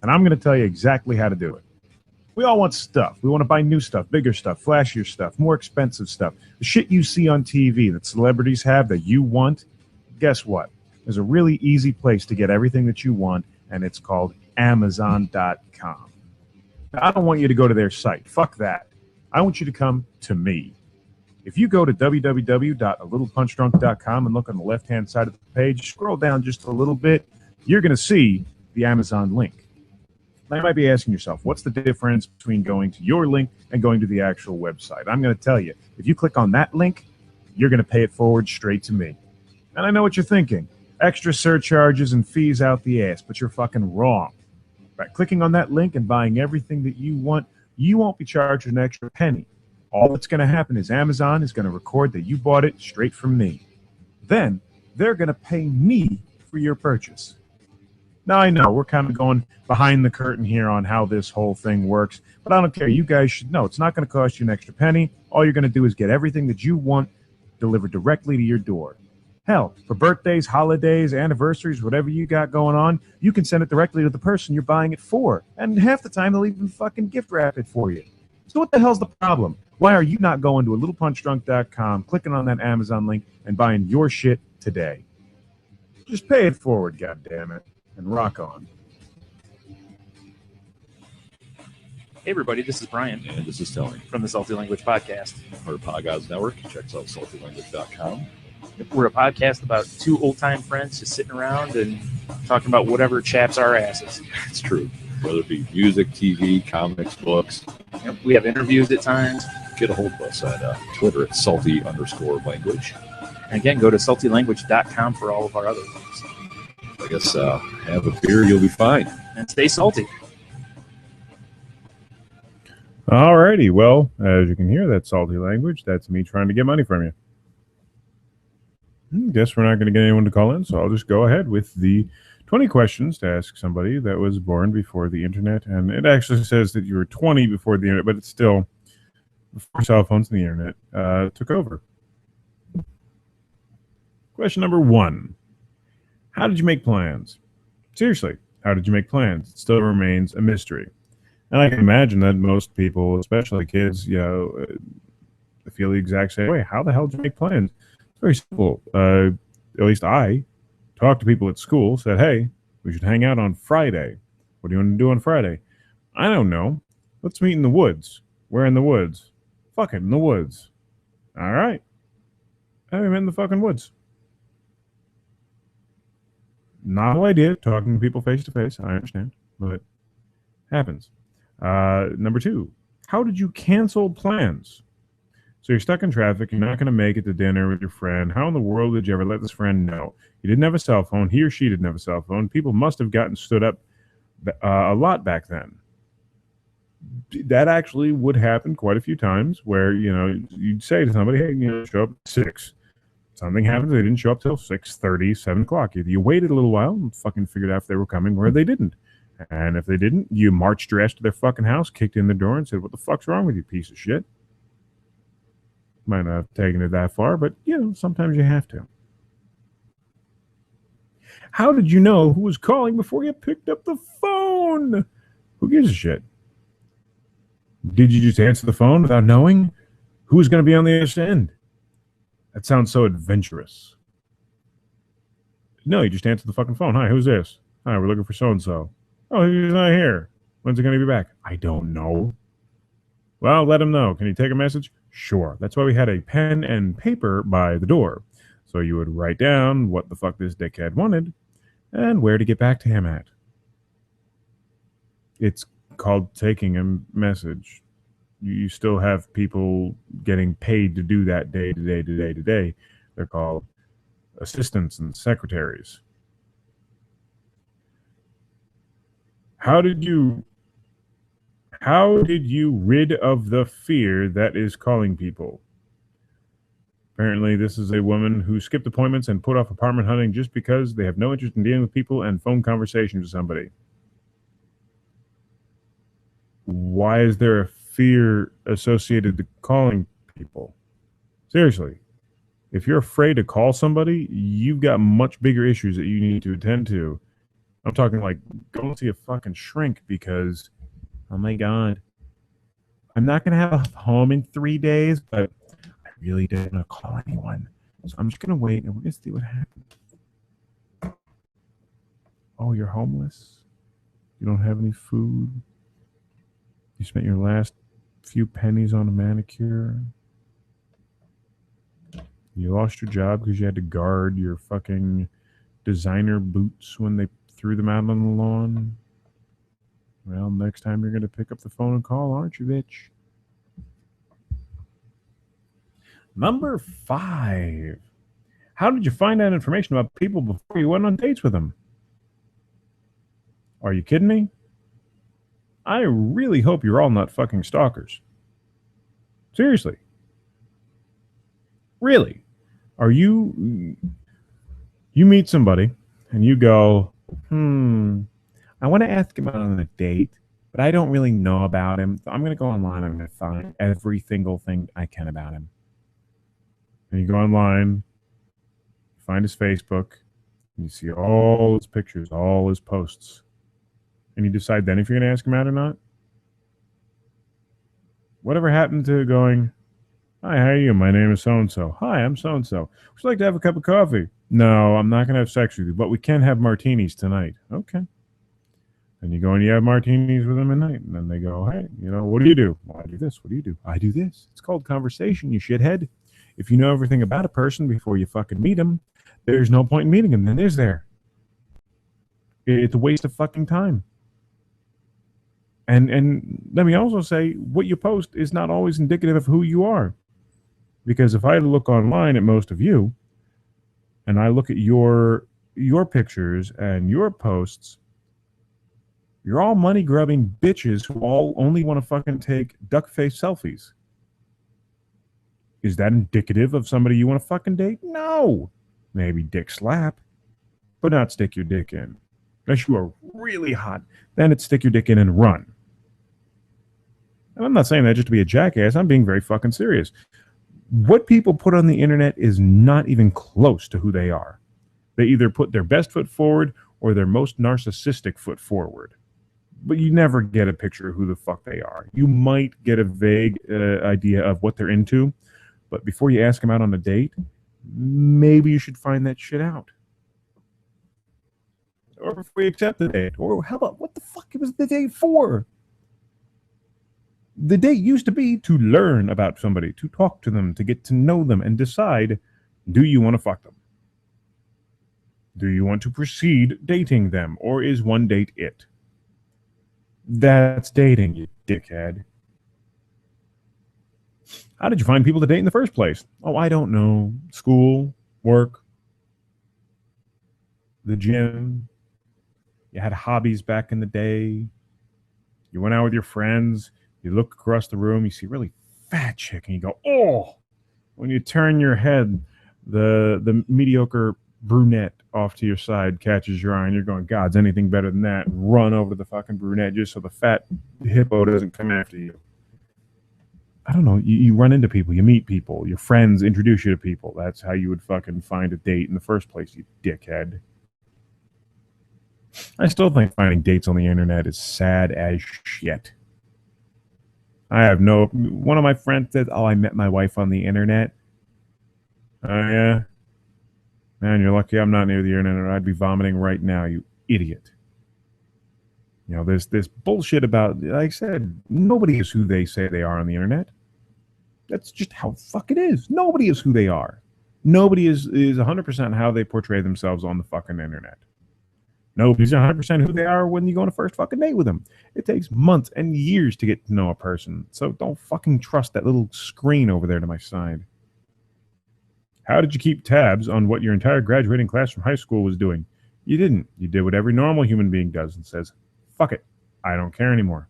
And I'm going to tell you exactly how to do it. We all want stuff. We want to buy new stuff, bigger stuff, flashier stuff, more expensive stuff. The shit you see on TV that celebrities have that you want, guess what? There's a really easy place to get everything that you want, and it's called Amazon.com. Now, I don't want you to go to their site. Fuck that. I want you to come to me. If you go to www.alittlepunchdrunk.com and look on the left-hand side of the page, scroll down just a little bit, you're going to see the Amazon link. Now, you might be asking yourself, what's the difference between going to your link and going to the actual website? I'm going to tell you. If you click on that link, you're going to pay it forward straight to me. And I know what you're thinking. Extra surcharges and fees out the ass, but you're fucking wrong. By clicking on that link and buying everything that you want, you won't be charged an extra penny. All that's going to happen is Amazon is going to record that you bought it straight from me. Then they're going to pay me for your purchase. Now, I know we're kind of going behind the curtain here on how this whole thing works, but I don't care. You guys should know it's not going to cost you an extra penny. All you're going to do is get everything that you want delivered directly to your door. Hell, for birthdays, holidays, anniversaries, whatever you got going on, you can send it directly to the person you're buying it for. And half the time, they'll even fucking gift wrap it for you. So what the hell's the problem? Why are you not going to littlepunchdrunk.com, clicking on that Amazon link, and buying your shit today? Just pay it forward, goddammit, and rock on. Hey everybody, this is Brian. And this is Tony. From the Salty Language Podcast. Our Podgods Network. Check us out, saltylanguage.com. We're a podcast about two old-time friends just sitting around and talking about whatever chaps our asses. It's true. Whether it be music, TV, comics, books. Yep, we have interviews at times. Get a hold of us at Twitter at salty_language. And again, go to saltylanguage.com for all of our other things. I guess have a beer, you'll be fine. And stay salty. Alrighty, well, as you can hear, that's salty language. That's me trying to get money from you. Guess we're not going to get anyone to call in, so I'll just go ahead with the 20 questions to ask somebody that was born before the internet. And it actually says that you were 20 before the internet, but it's still before cell phones and the internet took over. Question number 1. How did you make plans? Seriously, how did you make plans? It still remains a mystery. And I can imagine that most people, especially kids, feel the exact same way. How the hell did you make plans? It's very simple. At least I talked to people at school, said, hey, we should hang out on Friday. What do you want to do on Friday? I don't know. Let's meet in the woods. Where in the woods? Fuck it, in the woods. All right. I met in the fucking woods. Novel idea, talking to people face to face. I understand, but happens. Number 2, how did you cancel plans? So you're stuck in traffic. You're not going to make it to dinner with your friend. How in the world did you ever let this friend know? You didn't have a cell phone. He or she didn't have a cell phone. People must have gotten stood up a lot back then. That actually would happen quite a few times where, you'd say to somebody, hey, show up at 6. Something happens. They didn't show up till 6:30, 7 o'clock. You waited a little while and fucking figured out if they were coming or they didn't. And if they didn't, you marched your ass to their fucking house, kicked in the door, and said, what the fuck's wrong with you, piece of shit? Might not have taken it that far, but, sometimes you have to. How did you know who was calling before you picked up the phone? Who gives a shit? Did you just answer the phone without knowing who was going to be on the other end? That sounds so adventurous. No, you just answered the fucking phone. Hi, who's this? Hi, we're looking for so-and-so. Oh, he's not here. When's he going to be back? I don't know. Well, let him know. Can you take a message? Sure. That's why we had a pen and paper by the door. So you would write down what the fuck this dickhead wanted and where to get back to him at. It's called taking a message. You still have people getting paid to do that day to day to day to day. They're called assistants and secretaries. How did you rid of the fear that is calling people? Apparently, this is a woman who skipped appointments and put off apartment hunting just because they have no interest in dealing with people and phone conversations with somebody. Why is there a fear associated to calling people? Seriously, if you're afraid to call somebody, you've got much bigger issues that you need to attend to. I'm talking like go and see a fucking shrink because, oh my God, I'm not going to have a home in 3 days, but I really didn't want to call anyone. So I'm just going to wait and we're going to see what happens. Oh, you're homeless? You don't have any food? You spent your last few pennies on a manicure? You lost your job because you had to guard your fucking designer boots when they threw them out on the lawn? Well, next time you're going to pick up the phone and call, aren't you, bitch? Number 5. How did you find out information about people before you went on dates with them? Are you kidding me? I really hope you're all not fucking stalkers. Seriously. Really. Are you meet somebody and you go, I want to ask him out on a date, but I don't really know about him. So I'm going to go online. I'm going to find every single thing I can about him. And you go online, find his Facebook, and you see all his pictures, all his posts. And you decide then if you're going to ask him out or not. Whatever happened to going, hi, how are you? My name is so-and-so. Hi, I'm so-and-so. Would you like to have a cup of coffee? No, I'm not going to have sex with you, but we can have martinis tonight. Okay. And you go and you have martinis with them at night. And then they go, hey, what do you do? Well, I do this. What do you do? I do this. It's called conversation, you shithead. If you know everything about a person before you fucking meet them, there's no point in meeting them. Then is there? It's a waste of fucking time. And let me also say, what you post is not always indicative of who you are. Because if I look online at most of you, and I look at your pictures and your posts, you're all money-grubbing bitches who all only want to fucking take duck-face selfies. Is that indicative of somebody you want to fucking date? No. Maybe dick slap, but not stick your dick in. Unless you are really hot, then it's stick your dick in and run. And I'm not saying that just to be a jackass. I'm being very fucking serious. What people put on the internet is not even close to who they are. They either put their best foot forward or their most narcissistic foot forward. But you never get a picture of who the fuck they are. You might get a vague idea of what they're into, but before you ask them out on a date, maybe you should find that shit out. Or before you accept the date. Or how about, what the fuck was the date for? The date used to be to learn about somebody, to talk to them, to get to know them, and decide, do you want to fuck them? Do you want to proceed dating them, or is one date it? That's dating, you dickhead. How did you find people to date in the first place? Oh, I don't know. School, work, the gym. You had hobbies back in the day. You went out with your friends. You look across the room. You see a really fat chick, and you go, oh! When you turn your head, the mediocre brunette off to your side catches your eye, and you're going, God's anything better than that. Run over to the fucking brunette just so the fat hippo doesn't come after you. I don't know. You run into people. You meet people. Your friends introduce you to people. That's how you would fucking find a date in the first place, you dickhead. I still think finding dates on the internet is sad as shit. One of my friends said, oh, I met my wife on the internet. Oh, yeah? Man, you're lucky I'm not near the internet, or I'd be vomiting right now, you idiot. There's this bullshit about, like I said, nobody is who they say they are on the internet. That's just how the fuck it is. Nobody is who they are. Nobody is 100% how they portray themselves on the fucking internet. Nobody's 100% who they are when you go on a first fucking date with them. It takes months and years to get to know a person. So don't fucking trust that little screen over there to my side. How did you keep tabs on what your entire graduating class from high school was doing? You didn't. You did what every normal human being does and says, fuck it. I don't care anymore.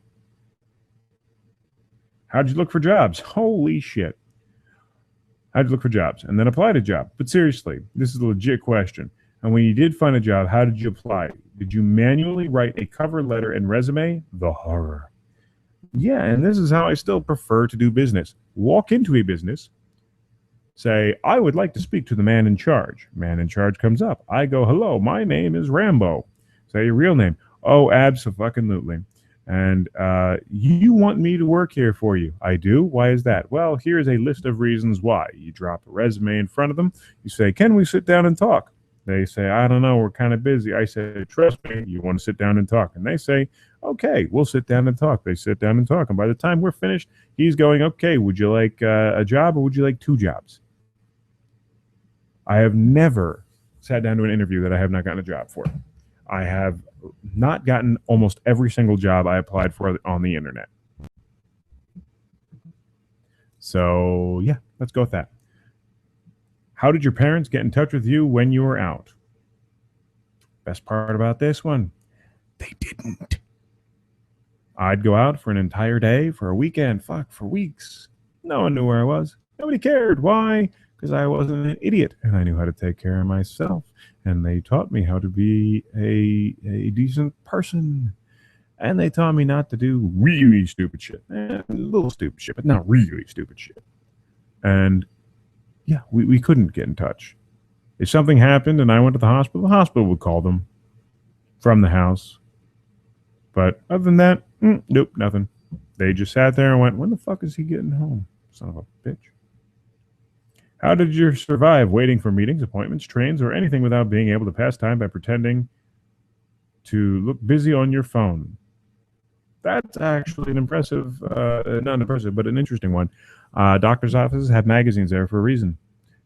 How'd you look for jobs? Holy shit. How'd you look for jobs? And then apply to a job. But seriously, this is a legit question. And when you did find a job, how did you apply? Did you manually write a cover letter and resume? The horror. Yeah, and this is how I still prefer to do business. Walk into a business, say, I would like to speak to the man in charge. Man in charge comes up. I go, hello, my name is Rambo. Say your real name. Oh, abso-fucking-lutely. And you want me to work here for you? I do. Why is that? Well, here's a list of reasons why. You drop a resume in front of them. You say, can we sit down and talk? They say, I don't know, we're kind of busy. I say, trust me, you want to sit down and talk. And they say, okay, we'll sit down and talk. They sit down and talk. And by the time we're finished, he's going, okay, would you like a job or would you like 2 jobs? I have never sat down to an interview that I have not gotten a job for. I have not gotten almost every single job I applied for on the internet. So, yeah, let's go with that. How did your parents get in touch with you when you were out? Best part about this one, they didn't. I'd go out for an entire day, for a weekend, for weeks. No one knew where I was. Nobody cared. Why? because I wasn't an idiot and I knew how to take care of myself. And they taught me how to be a decent person. And they taught me not to do really stupid shit. A little stupid shit, but not really stupid shit. And yeah, we couldn't get in touch. If something happened and I went to the hospital would call them from the house. But other than that, nope, nothing. They just sat there and went, when the fuck is he getting home? Son of a bitch. How did you survive waiting for meetings, appointments, trains, or anything without being able to pass time by pretending to look busy on your phone? That's actually an impressive, not impressive, but an interesting one. Doctor's offices have magazines there for a reason.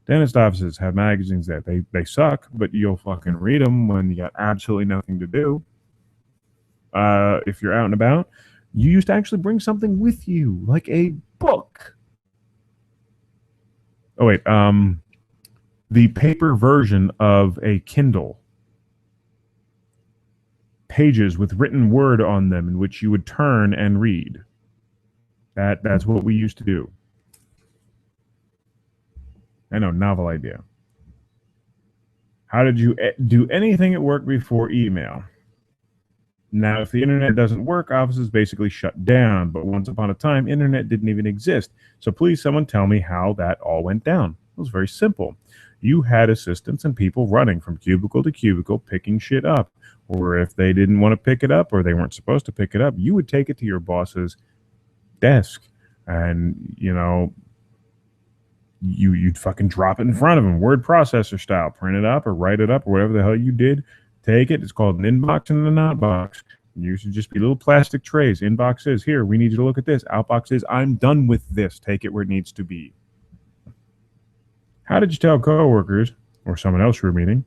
Dentist offices have magazines there. They suck, but you'll fucking read them when you got absolutely nothing to do. If you're out and about, you used to actually bring something with you, like a book. Oh, wait. The paper version of a Kindle. Pages with written word on them in which you would turn and read. That's what we used to do. I know, novel idea. How did you do anything at work before email? Now, if the internet doesn't work, offices basically shut down. But once upon a time, internet didn't even exist. So please, someone tell me how that all went down. It was very simple. You had assistants and people running from cubicle to cubicle, picking shit up. Or if they didn't want to pick it up or they weren't supposed to pick it up, you would take it to your boss's desk. And, you know, you'd fucking drop it in front of him, word processor style, print it up or write it up or whatever the hell you did. Take it. It's called an inbox and an outbox. You should just be little plastic trays. Inbox is, here, we need you to look at this. Outbox is, I'm done with this. Take it where it needs to be. How did you tell coworkers or someone else you were meeting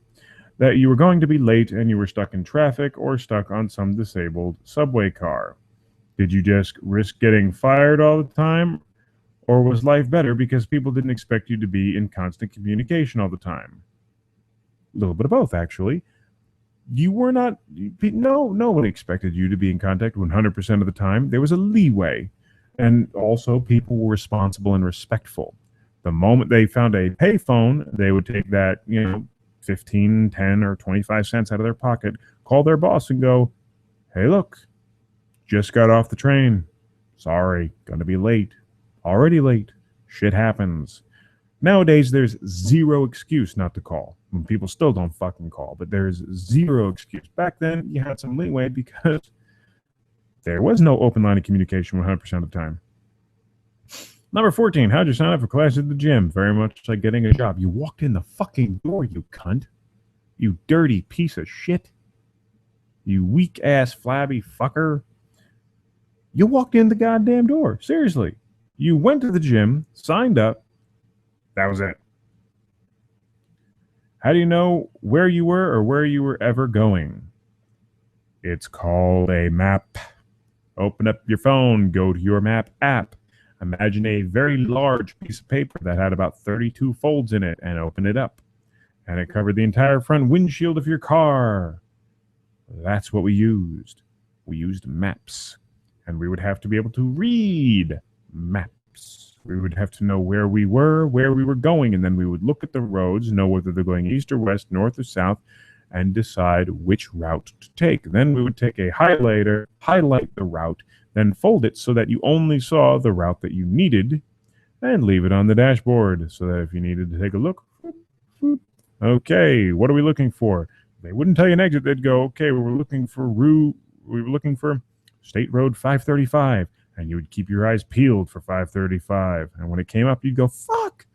that you were going to be late and you were stuck in traffic or stuck on some disabled subway car? Did you just risk getting fired all the time? Or was life better because people didn't expect you to be in constant communication all the time? A little bit of both, actually. You were not, no one expected you to be in contact 100% of the time. There was a leeway. And also, people were responsible and respectful. The moment they found a payphone, they would take that, 15, 10, or 25 cents out of their pocket, call their boss and go, hey, look, just got off the train. Sorry, gonna be late. Already late. Shit happens. Nowadays, there's zero excuse not to call. When people still don't fucking call, but there's zero excuse. Back then, you had some leeway because there was no open line of communication 100% of the time. Number 14, how'd you sign up for classes at the gym? Very much like getting a job. You walked in the fucking door, you cunt. You dirty piece of shit. You weak-ass, flabby fucker. You walked in the goddamn door. Seriously. You went to the gym, signed up. That was it. How do you know where you were or where you were ever going? It's called a map. Open up your phone, go to your map app. Imagine a very large piece of paper that had about 32 folds in it and open it up. And it covered the entire front windshield of your car. That's what we used. We used maps. And we would have to be able to read maps. We would have to know where we were going, and then we would look at the roads, know whether they're going east or west, north or south, and decide which route to take. Then we would take a highlighter, highlight the route, then fold it so that you only saw the route that you needed, and leave it on the dashboard so that if you needed to take a look, okay, what are we looking for? They wouldn't tell you an exit. They'd go, okay, we were looking for State Road 535. And you would keep your eyes peeled for 535. And when it came up, you'd go, fuck.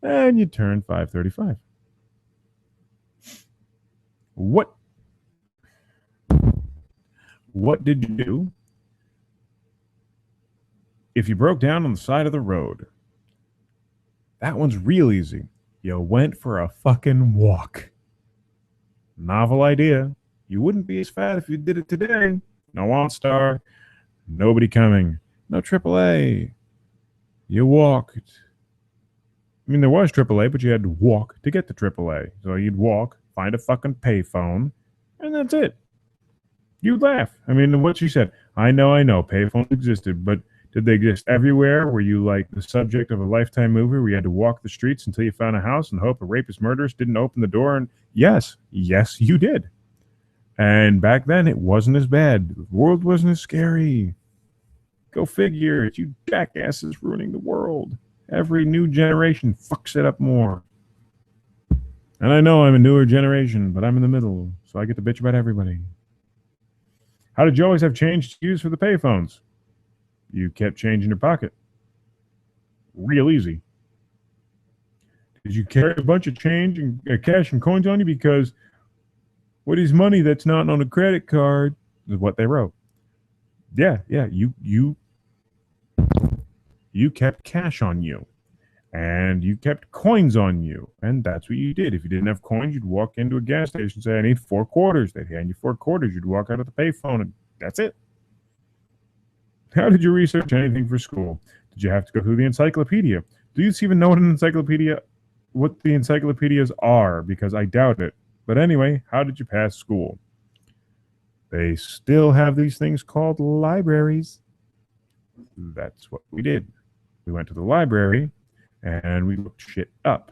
And you'd turn 535. What did you do if you broke down on the side of the road? That one's real easy. You went for a fucking walk. Novel idea. You wouldn't be as fat if you did it today. No OnStar. Nobody coming. No AAA. You walked. I mean, there was AAA, but you had to walk to get to AAA. So you'd walk, find a fucking payphone, and that's it. You'd laugh. I mean, what she said, I know, payphones existed, but Did they exist everywhere? Were you like the subject of a Lifetime movie where you had to walk the streets until you found a house and hope a rapist murderess didn't open the door? And yes, you did. And back then, it wasn't as bad. The world wasn't as scary. Go figure. It's you jackasses ruining the world. Every new generation fucks it up more. And I know I'm a newer generation, but I'm in the middle, so I get to bitch about everybody. How did you always have change to use for the payphones? You kept change in your pocket. Real easy. Did you carry a bunch of change and cash and coins on you? Because what is money that's not on a credit card is what they wrote. Yeah, you kept cash on you. And you kept coins on you. And that's what you did. If you didn't have coins, you'd walk into a gas station and say, I need 4 quarters. They'd hand you 4 quarters. You'd walk out of the payphone and that's it. How did you research anything for school? Did you have to go through the encyclopedia? Do you even know what the encyclopedias are? Because I doubt it. But anyway, how did you pass school? They still have these things called libraries. That's what we did. We went to the library and we looked shit up.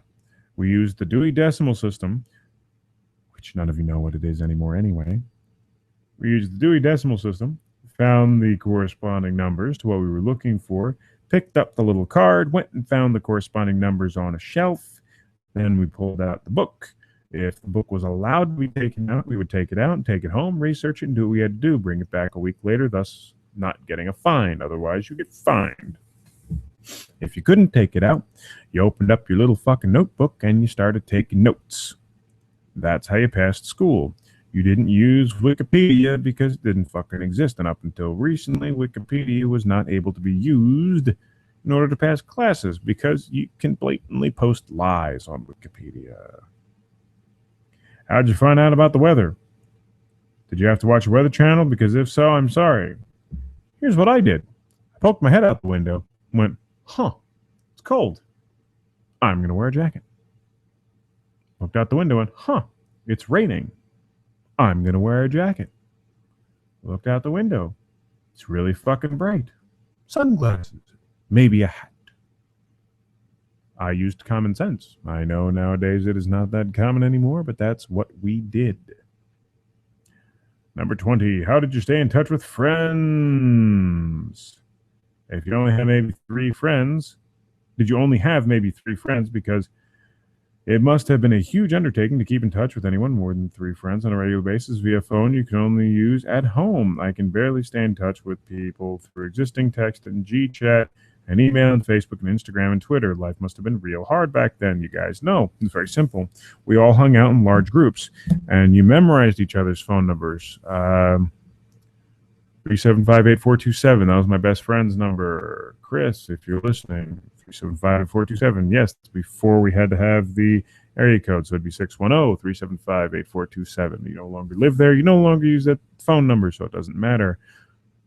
We used the Dewey Decimal System, which none of you know what it is anymore anyway. We used the Dewey Decimal System, found the corresponding numbers to what we were looking for, picked up the little card, went and found the corresponding numbers on a shelf. Then we pulled out the book. If the book was allowed to be taken out, we would take it out and take it home, research it, and do what we had to do, bring it back a week later, thus not getting a fine. Otherwise, you get fined. If you couldn't take it out, you opened up your little fucking notebook and you started taking notes. That's how you passed school. You didn't use Wikipedia because it didn't fucking exist. And up until recently, Wikipedia was not able to be used in order to pass classes because you can blatantly post lies on Wikipedia. How'd you find out about the weather? Did you have to watch a weather channel? Because if so, I'm sorry. Here's what I did. I poked my head out the window and went, it's cold. I'm going to wear a jacket. Looked out the window and it's raining. I'm going to wear a jacket. Looked out the window. It's really fucking bright. Sunglasses. Maybe a hat. I used common sense. I know nowadays it is not that common anymore, but that's what we did. Number 20. How did you stay in touch with friends? If you only had maybe 3 friends, did you only have maybe 3 friends? Because it must have been a huge undertaking to keep in touch with anyone more than 3 friends on a regular basis via phone you can only use at home. I can barely stay in touch with people through existing text and GChat and email and Facebook and Instagram and Twitter. Life must have been real hard back then, you guys. No, it's very simple. We all hung out in large groups, and you memorized each other's phone numbers. 375-8427. That was my best friend's number. Chris, if you're listening, 375-8427. Yes, before we had to have the area code, so it'd be 610-375-8427. You no longer live there. You no longer use that phone number, so it doesn't matter.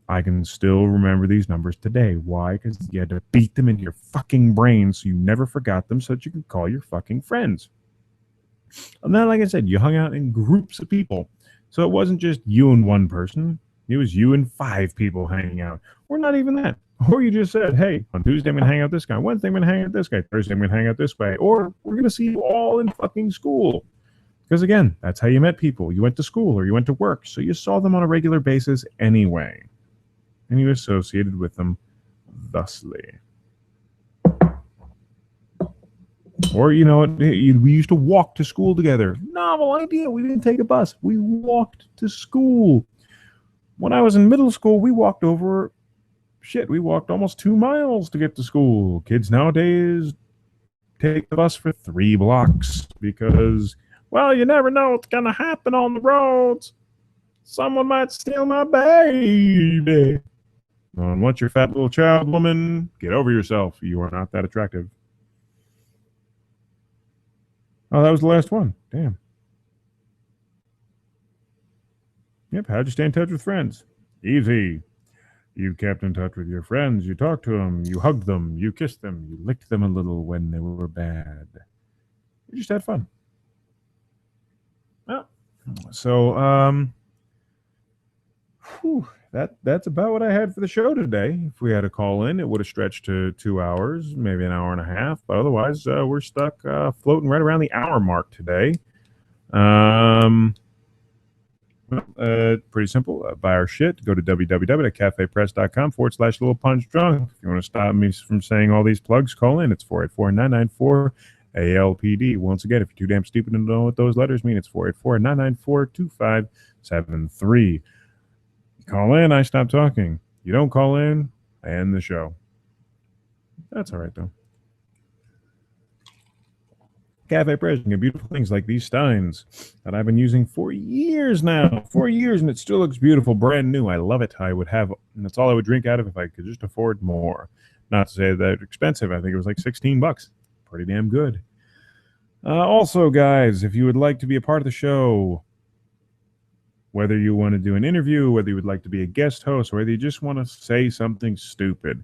I can still remember these numbers today. Why? Because you had to beat them into your fucking brain so you never forgot them so that you could call your fucking friends. And then, like I said, you hung out in groups of people. So it wasn't just you and one person. It was you and 5 people hanging out. Or not even that. Or you just said, hey, on Tuesday I'm going to hang out with this guy. Wednesday I'm going to hang out with this guy. Thursday I'm going to hang out this way. Or we're going to see you all in fucking school. Because again, that's how you met people. You went to school or you went to work. So you saw them on a regular basis anyway. And you associated with them thusly. Or, you know, we used to walk to school together. Novel idea. We didn't take a bus. We walked to school. When I was in middle school, we walked almost 2 miles to get to school. Kids nowadays take the bus for 3 blocks because, well, you never know what's going to happen on the roads. Someone might steal my baby. And once you're a fat little child woman, get over yourself. You are not that attractive. Oh, that was the last one. Damn. Yep, how'd you stay in touch with friends? Easy. You kept in touch with your friends. You talked to them. You hugged them. You kissed them. You licked them a little when they were bad. You just had fun. Well, so, that's about what I had for the show today. If we had a call in, it would have stretched to 2 hours, maybe an hour and a half. But otherwise, we're stuck floating right around the hour mark today. Pretty simple. Buy our shit. Go to www.cafepress.com/little punch drunk. If you want to stop me from saying all these plugs, call in. It's 484-994-ALPD. Once again, if you're too damn stupid to know what those letters mean, it's 484-994-2573. Call in, I stop talking. You don't call in, I end the show. That's all right, though. Cafe Press, you get beautiful things like these steins that I've been using for years now. 4 years, and it still looks beautiful, brand new. I love it. I would have, and that's all I would drink out of if I could just afford more. Not to say that it's expensive. I think it was like $16. Pretty damn good. Also, guys, if you would like to be a part of the show, whether you want to do an interview, whether you would like to be a guest host, or whether you just want to say something stupid,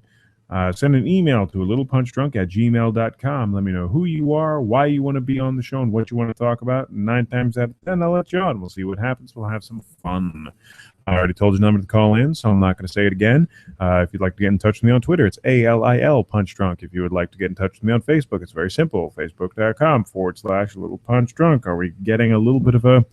send an email to alittlepunchdrunk@gmail.com. Let me know who you are, why you want to be on the show, and what you want to talk about. And 9 times out of 10, I'll let you on. We'll see what happens. We'll have some fun. I already told you the number to call in, so I'm not going to say it again. If you'd like to get in touch with me on Twitter, it's ALIL Punch Drunk. If you would like to get in touch with me on Facebook, it's very simple. Facebook.com/littlepunchdrunk. Are we getting a little bit of a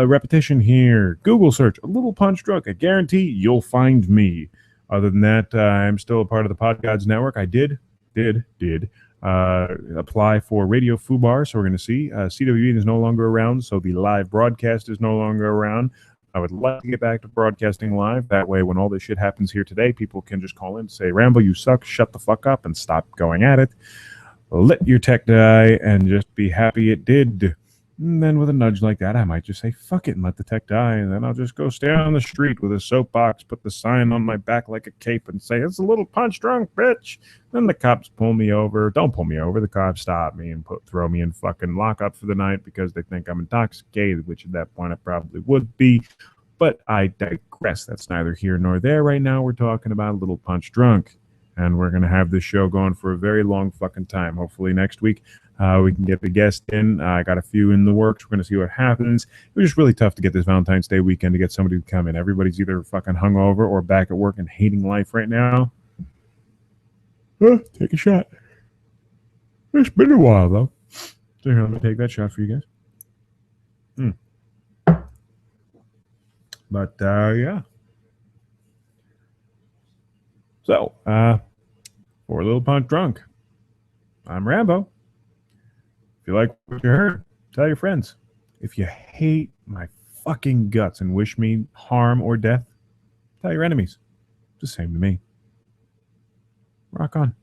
repetition here? Google search A Little Punch Drunk. I guarantee you'll find me. Other than that, I'm still a part of the Podgods Network. I did apply for Radio Fubar, so we're going to see. CWE is no longer around, so the live broadcast is no longer around. I would like to get back to broadcasting live. That way, when all this shit happens here today, people can just call in and say, Rambo, you suck, shut the fuck up, and stop going at it. Let your tech die, and just be happy it did. And then with a nudge like that, I might just say, fuck it, and let the tech die. And then I'll just go stand on the street with a soapbox, put the sign on my back like a cape, and say, it's a little punch drunk, bitch. Then the cops pull me over. Don't pull me over. The cops stop me and throw me in fucking lockup for the night because they think I'm intoxicated, which at that point I probably would be. But I digress. That's neither here nor there. Right now, we're talking about a little punch drunk. And we're going to have this show going for a very long fucking time. Hopefully next week we can get the guest in. I got a few in the works. We're going to see what happens. It was just really tough to get this Valentine's Day weekend to get somebody to come in. Everybody's either fucking hungover or back at work and hating life right now. Take a shot. It's been a while, though. So here, let me take that shot for you guys. But, yeah. So, for a little punch drunk, I'm Rambo. If you like what you heard, tell your friends. If you hate my fucking guts and wish me harm or death, tell your enemies. It's the same to me. Rock on.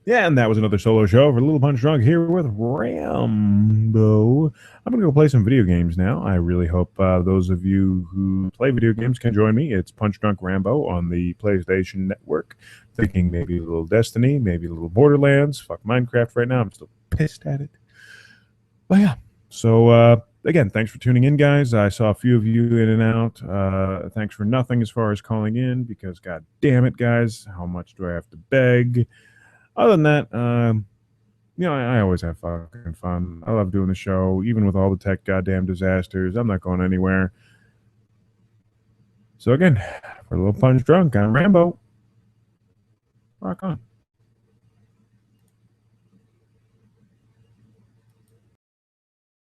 Yeah, and that was another solo show for Little Punch Drunk here with Rambo. I'm going to go play some video games now. I really hope those of you who play video games can join me. It's Punch Drunk Rambo on the PlayStation Network. Thinking maybe a little Destiny, maybe a little Borderlands. Fuck Minecraft right now. I'm still pissed at it. But yeah, so again, thanks for tuning in, guys. I saw a few of you in and out. Thanks for nothing as far as calling in because, god damn it, guys, how much do I have to beg? Other than that, I always have fucking fun. I love doing the show, even with all the tech goddamn disasters. I'm not going anywhere. So again, for a little punch drunk, I'm Rambo. Rock on.